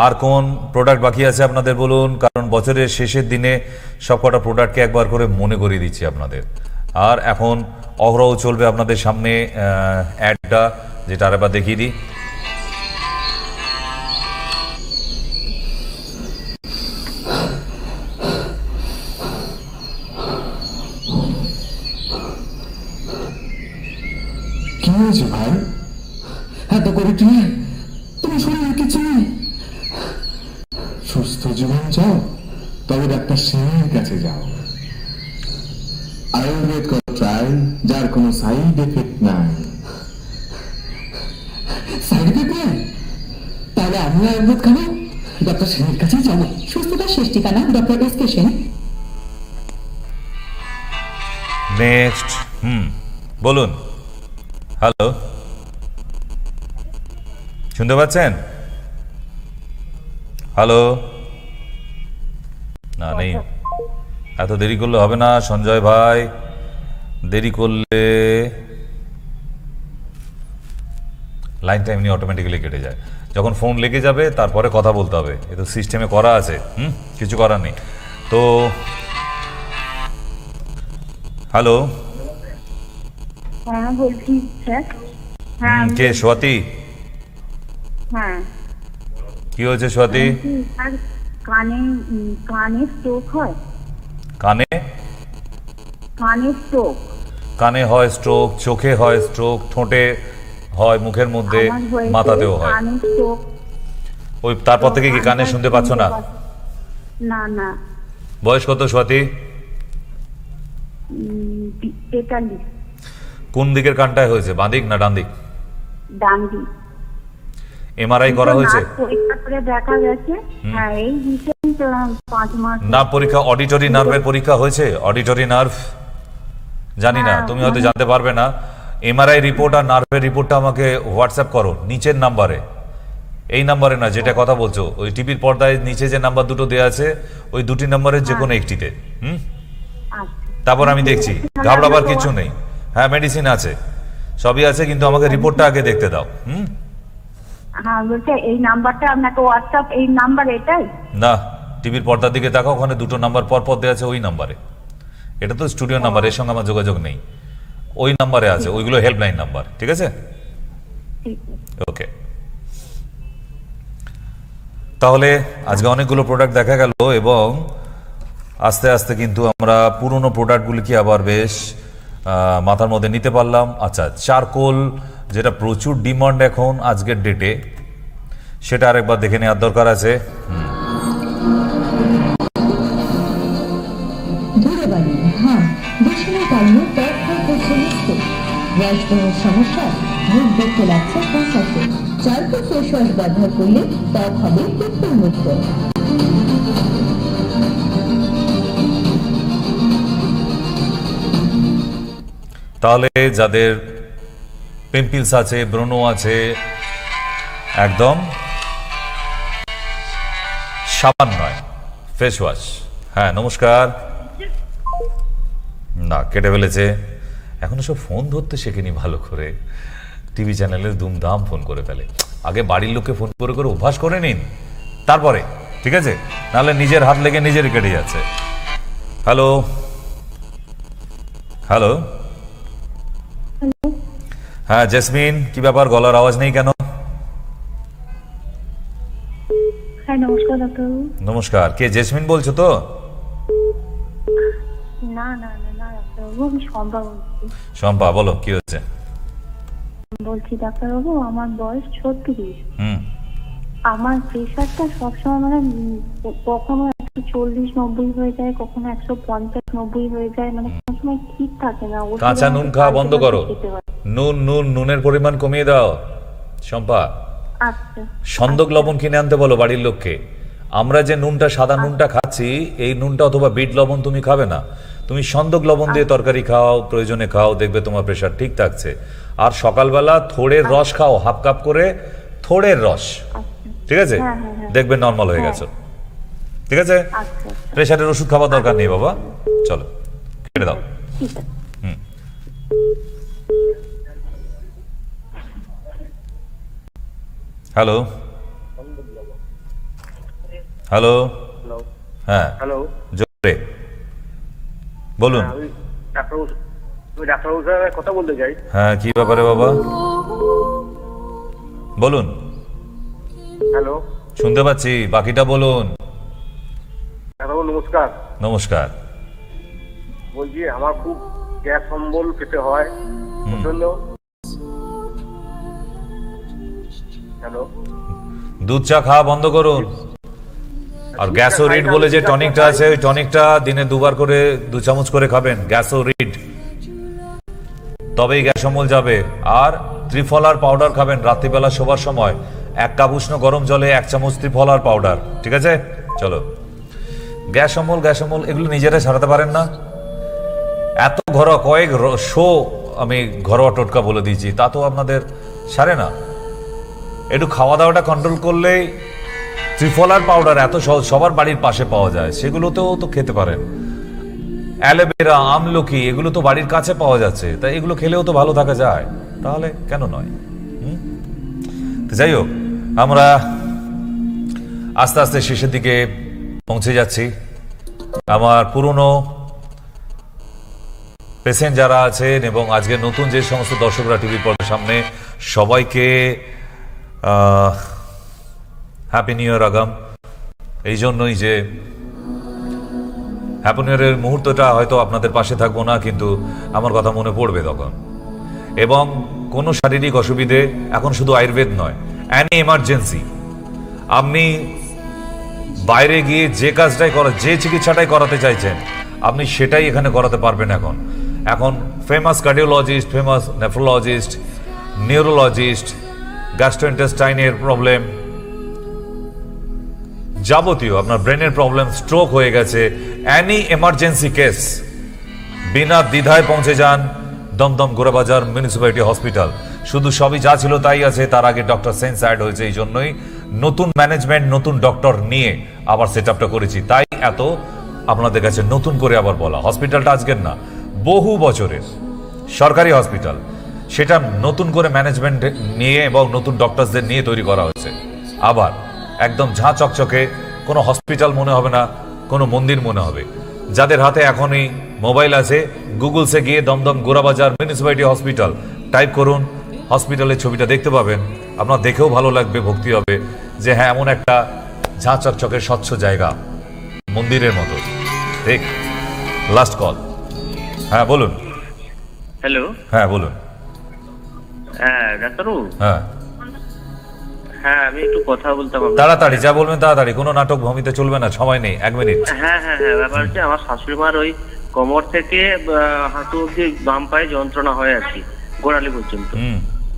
আর কোন প্রোডাক্ট বাকি আছে আপনাদের বলুন, কারণ বছরের শেষের দিনে সবকটা প্রোডাক্টকে একবার করে মনে করিয়ে দিচ্ছি আপনাদের। আর এখন অহরহ চলবে আপনাদের সামনে অ্যাডটা, যেটা আরেকবার দেখিয়ে দিই। কি হয়েছে ভাই? এত করে তুমি শরীরে কিছু নেই? সুস্থ জীবন চাও? তবে ডাক্তার সিংহের কাছে যাও। আয়ুর্বেদ ট্রায়াল, যার কোনো সাইড এফেক্ট নাই। সাইড এফেক্ট নাই? তাহলে আমি আয়ুর্বেদ খাবো, ডক্টর সিংহের কাছে যাবো। সুস্থতার শেষ ঠিকানা ডক্টর এস.কে. সেন। নেক্সট। বলুন। হ্যালো, শুনতে পাচ্ছেন? হ্যালো, না নেই। এত দেরি করলে হবে না সঞ্জয় ভাই, দেরি করলে লাইনটা এমনি অটোমেটিক্যালি কেটে যায়। যখন ফোন লেগে যাবে তারপরে কথা বলতে হবে, এ তো সিস্টেমে করা আছে, কিছু করার নেই। তো হ্যালো, হ্যাঁ বলছি স্যার। কে? স্বাতি? হ্যাঁ। কি হয়েছে স্বাতি? কানে স্ট্রোক হয়। কানে স্ট্রোক? কানে হয় স্ট্রোক, চোখে হয় স্ট্রোক, ঠোঁটে হয়, মুখের মধ্যে, মাথাতেও হয়। ওই তারপর থেকে কি কানে শুনতে পাচ্ছ না? না। বয়স কত স্বাতি? 43। কোন দিকের কানটায় হয়েছে, বাঁ দিক না ডান দিক? ডান দিক। এমআরআই করা হয়েছে? পরীক্ষা করে দেখা গেছে। হ্যাঁ, এই রিসেন্ট 5 মাস। নার্ভ পরীক্ষা, অডিটরি নার্ভের পরীক্ষা হয়েছে? অডিটরি নার্ভ জানি না, তুমি হয়তো জানতে পারবে না। এমআরআই রিপোর্ট আর নার্ভের রিপোর্টটা আমাকে হোয়াটসঅ্যাপ করো নিচের নাম্বারে। এই নাম্বারে না, যেটা কথা বলছো, ওই টিভির পর্দায় নিচে যে নাম্বার দুটো দেওয়া আছে, ওই দুটি নাম্বারের যে কোনো একটিতে। তারপর আমি দেখছি, ঘাবড়াবার কিছু নেই। হ্যাঁ, মেডিসিন আছে, সবই আছে, কিন্তু আমাকে রিপোর্টটা আগে দেখতে দাও। হ্যাঁ বলছে এই নাম্বারটা আপনাকে হোয়াটসঅ্যাপ এই নাম্বার এটাই? না, টিভির পর্দার দিকে তাকাও, ওখানে দুটো নাম্বার পর পর দেওয়া আছে, ওই নাম্বারে। এটা তো স্টুডিও নাম্বার, এর সঙ্গে আমার যোগাযোগ নেই। ওই নাম্বারে আছে, ওইগুলো হেল্পলাইন নাম্বার, ঠিক আছে? ওকে, তাহলে আজকে অনেকগুলো প্রোডাক্ট দেখা গেল এবং আস্তে আস্তে কিন্তু আমরা পুরনো প্রোডাক্টগুলিকে আবার বেশ মাথার মধ্যে নিতে পারলাম। আচ্ছা, চারকোল যেটা প্রচুর ডিমান্ড এখন আজকের ডেটে, সেটা আরেকবার দেখে নেওয়ার দরকার আছে। সমস্যা মুখ দেখতে লাগছে প্রশাসন, চারকোল ফেস ওয়াশ ব্যবহার করলে ত্বক হবে পিম্পল মুক্ত। তাহলে যাদের পিম্পলস আছে, ব্রণ আছে, একদম সাবান নয়, ফেস ওয়াশ। হ্যাঁ নমস্কার। না, কেটে ফেলেছে। এখনো সব ফোন ধরতে শেখেনি ভালো করে, টিভি চ্যানেলে দুমদাম ফোন করে ফেলে। আগে বাড়ির লোককে ফোন করে করে অভ্যাস করে নিন, তারপরে, ঠিক আছে? নাহলে নিজের হাত লেগে নিজেরই কেটে যাচ্ছে। হ্যালো হ্যালো, হ্যাঁ জেসমিন, কি ব্যাপার, গলার আওয়াজ নেই কেন? হ্যাঁ নমস্কার ডাক্তারবাবু। নমস্কার, কে জেসমিন বলছো তো? না না না না ডাক্তারবাবু, আমি শম্পা বলছি। শম্পা, বলো কি হচ্ছে? বলছি ডাক্তারবাবু, আমার বয়স 36। আমার প্রেশারটা সবসময় মানে কখনো 140-90 হয়ে যায়, কখনো 150-90 হয়ে যায়, মানে কোনো সময় ঠিক থাকে না। কাঁচা নুন খাওয়া বন্ধ করো, নুনের পরিমাণ কমিয়ে দাও শম্পা। আচ্ছা, সন্দক লবণ কিনে আনতে বলো বাড়ির লোককে। আমরা যে নুনটা, সাদা নুনটা খাচ্ছি, এই নুনটা অথবা বিট লবণ তুমি খাবে না, তুমি সন্দক লবণ দিয়ে তরকারি খাও, প্রয়োজনে খাও, দেখবে তোমার প্রেশার ঠিক থাকছে। আর সকালবেলা থোড়ের রস খাও, হাফ কাপ করে থোড়ের রস, ঠিক আছে? দেখবে নর্মাল হয়ে গেছে, ঠিক আছে? প্রেশারের ওষুধ খাবার দরকার নেই বাবা, চলো কেটে দাও। হ্যালো হ্যালো, হ্যাঁ হ্যালো, জোরে বলুন। ডাক্তারবাবু স্যার কথা বলতে চাই। হ্যাঁ, কি ব্যাপারে বাবা, বলুন। হ্যালো, শুনতে পাচ্ছি, বাকিটা বলুন। ডাক্তারবাবু নমস্কার। নমস্কার। বলছি আমার খুব গ্যাস অম্বল পেতে হয় প্রচন্ড। হ্যালো, দুধ চা খাওয়া বন্ধ করুন। আর গ্যাসোরিড বলে যে টনিকটা আছে, ওই টনিকটা দিনে 2 বার করে 2 চামচ করে খাবেন, গ্যাসোরিড, তবেই গ্যাস অম্বল যাবে। আর ত্রিফলার পাউডার খাবেন রাত্রিবেলা শোবার সময়, 1 কাপ উষ্ণ গরম জলে 1 চামচ ত্রিফলার পাউডার, ঠিক আছে? চলো, গ্যাস অম্বল এগুলো নিজেরা সারাতে পারেন না? এত ঘরোয়া কয়েক আমি ঘরোয়া টোটকা বলে দিয়েছি, তা তো আপনাদের সারে না। একটু খাওয়া দাওয়াটা কন্ট্রোল করলেই ত্রিফলার পাউডার এত সহজ, সবার বাড়ির পাশে পাওয়া যায়, সেগুলোতেও তো খেতে পারেন। অ্যালোভেরা, আমলকি, এগুলো তো বাড়ির কাছে পাওয়া যাচ্ছে, তাই এগুলো খেলেও তো ভালো থাকা যায়, তাহলে কেন নয়? যাই হোক, আমরা আস্তে আস্তে শেষের দিকে পৌঁছে যাচ্ছি। আমার পুরনো পেশেন্ট যারা আছেন এবং আজকে নতুন যে সমস্ত দর্শকরা টিভির পর্দার সামনে, সবাইকে হ্যাপি নিউ ইয়ার আগাম। এই জন্যই যে হ্যাপি নিউ ইয়ারের মুহূর্তটা হয়তো আপনাদের পাশে থাকবো না, কিন্তু আমার কথা মনে পড়বে তখন। এবং কোনো শারীরিক অসুবিধে, এখন শুধু আয়ুর্বেদ নয়, অ্যানি এমার্জেন্সি, আপনি বাইরে গিয়ে যে কাজটাই যে চিকিৎসাটাই করাতে চাইছেন, আপনি সেটাই এখানে করাতে পারবেন। এখন famous cardiologist, famous nephrologist, neurologist, গ্যাস্ট্রোইন্টেস্টাইনের প্রবলেম, যাবতীয় আপনার ব্রেনের প্রবলেম, স্ট্রোক হয়ে গেছে, অ্যানি এমার্জেন্সি কেস, বিনা দ্বিধায় পৌঁছে যান দমদম গোরাবাজার মিউনিসিপ্যালিটি হসপিটাল। শুধু সবই যা ছিল তাই আছে, তার আগে ডক্টর সেন্স অ্যাড হয়েছে, এই জন্যই নতুন ম্যানেজমেন্ট, নতুন ডক্টর নিয়ে আবার সেট আপটা করেছি, তাই এত আপনাদের কাছে নতুন করে আবার বলা। হসপিটালটা আজকের না, বহু বছরের সরকারি হসপিটাল, সেটা নতুন করে ম্যানেজমেন্ট নিয়ে এবং নতুন ডক্টরসদের নিয়ে তৈরি করা হয়েছে। আবার একদম ঝাঁ চকচকে, কোনো হসপিটাল মনে হবে না, কোনো মন্দির মনে হবে। যাদের হাতে এখনই মোবাইল আছে, গুগলসে গিয়ে Dumdum Gorabazar municipality hospital type করুন, হসপিটালের ছবিটা দেখতে পাবেন। আপনার দেখেও ভালো লাগবে, ভক্তি হবে যে হ্যাঁ এমন একটা ঝাঁ চকচকে স্বচ্ছ জায়গা, মন্দিরের মতো। ঠিক, লাস্ট কল। হ্যাঁ বলুন। হ্যালো। হ্যাঁ বলুন। হ্যাঁ ডাক্তারবাবু। হ্যাঁ হ্যাঁ, আমি একটু কথা বলতাম। তাড়াতাড়ি যা বলবেন তাড়াতাড়ি, কোনো নাটক ভূমিতে চলবে না, সময় নেই, 1 মিনিট। হ্যাঁ হ্যাঁ হ্যাঁ, ব্যাপার হচ্ছে আমার শাশুড়ি মার ওই কোমর থেকে হাঁটু অব্দি বাম পায়ে যন্ত্রণা হয়ে আছে, গোড়ালি পর্যন্ত।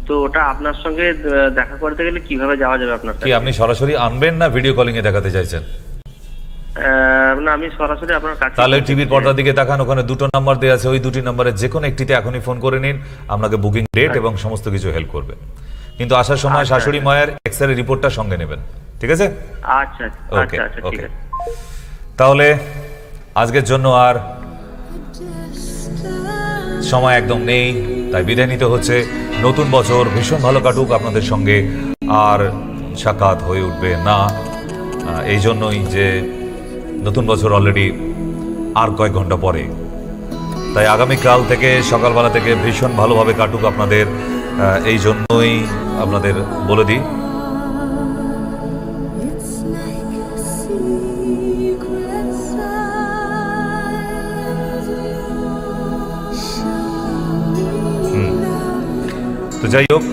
তো ওটা আপনার সঙ্গে দেখা করতে গেলে কিভাবে যাওয়া যাবে আপনার কি আপনি সরাসরি আনবেন না ভিডিও কলিং এ দেখাতে চাইছেন? না, আমি সরাসরি আপনার কাছে। তাহলে টিভির পর্দার দিকে তাকান, ওখানে 2টো নাম্বার দেওয়া আছে, ওই 2টি নাম্বারে যে কোনো একটিতে এখনই ফোন করে নিন, আপনাকে বুকিং ডেট এবং সমস্ত কিছু হেল্প করবে। কিন্তু আসার সময় শাশুড়ি মায়ের এক্সরে রিপোর্টটা সঙ্গে নেবেন, ঠিক আছে? আচ্ছা ওকে আচ্ছা, ঠিক ওকে। আছে। তাহলে আজকের জন্য আর সময় একদম নেই, তাই বিদায় নিতে হচ্ছে। নতুন বছর ভীষণ ভালো কাটুক আপনাদের সঙ্গে, আর সাক্ষাৎ হয়ে উঠবে না, এই জন্যই যে নতুন বছর অলরেডি আর কয়েক ঘন্টা পরে। তাই আগামীকাল থেকে সকালবেলা থেকে ভীষণ ভালোভাবে কাটুক আপনাদের, এই জন্যই আপনাদের বলে দিই। তো যাই হোক,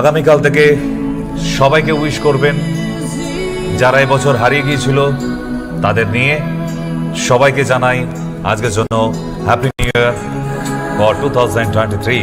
আগামীকাল থেকে সবাইকে উইশ করবেন, যারা এবছর হারিয়ে গিয়েছিল তাদের নিয়ে। সবাইকে জানাই আজকের জন্য হ্যাপি নিউ ইয়ার ফর 2023।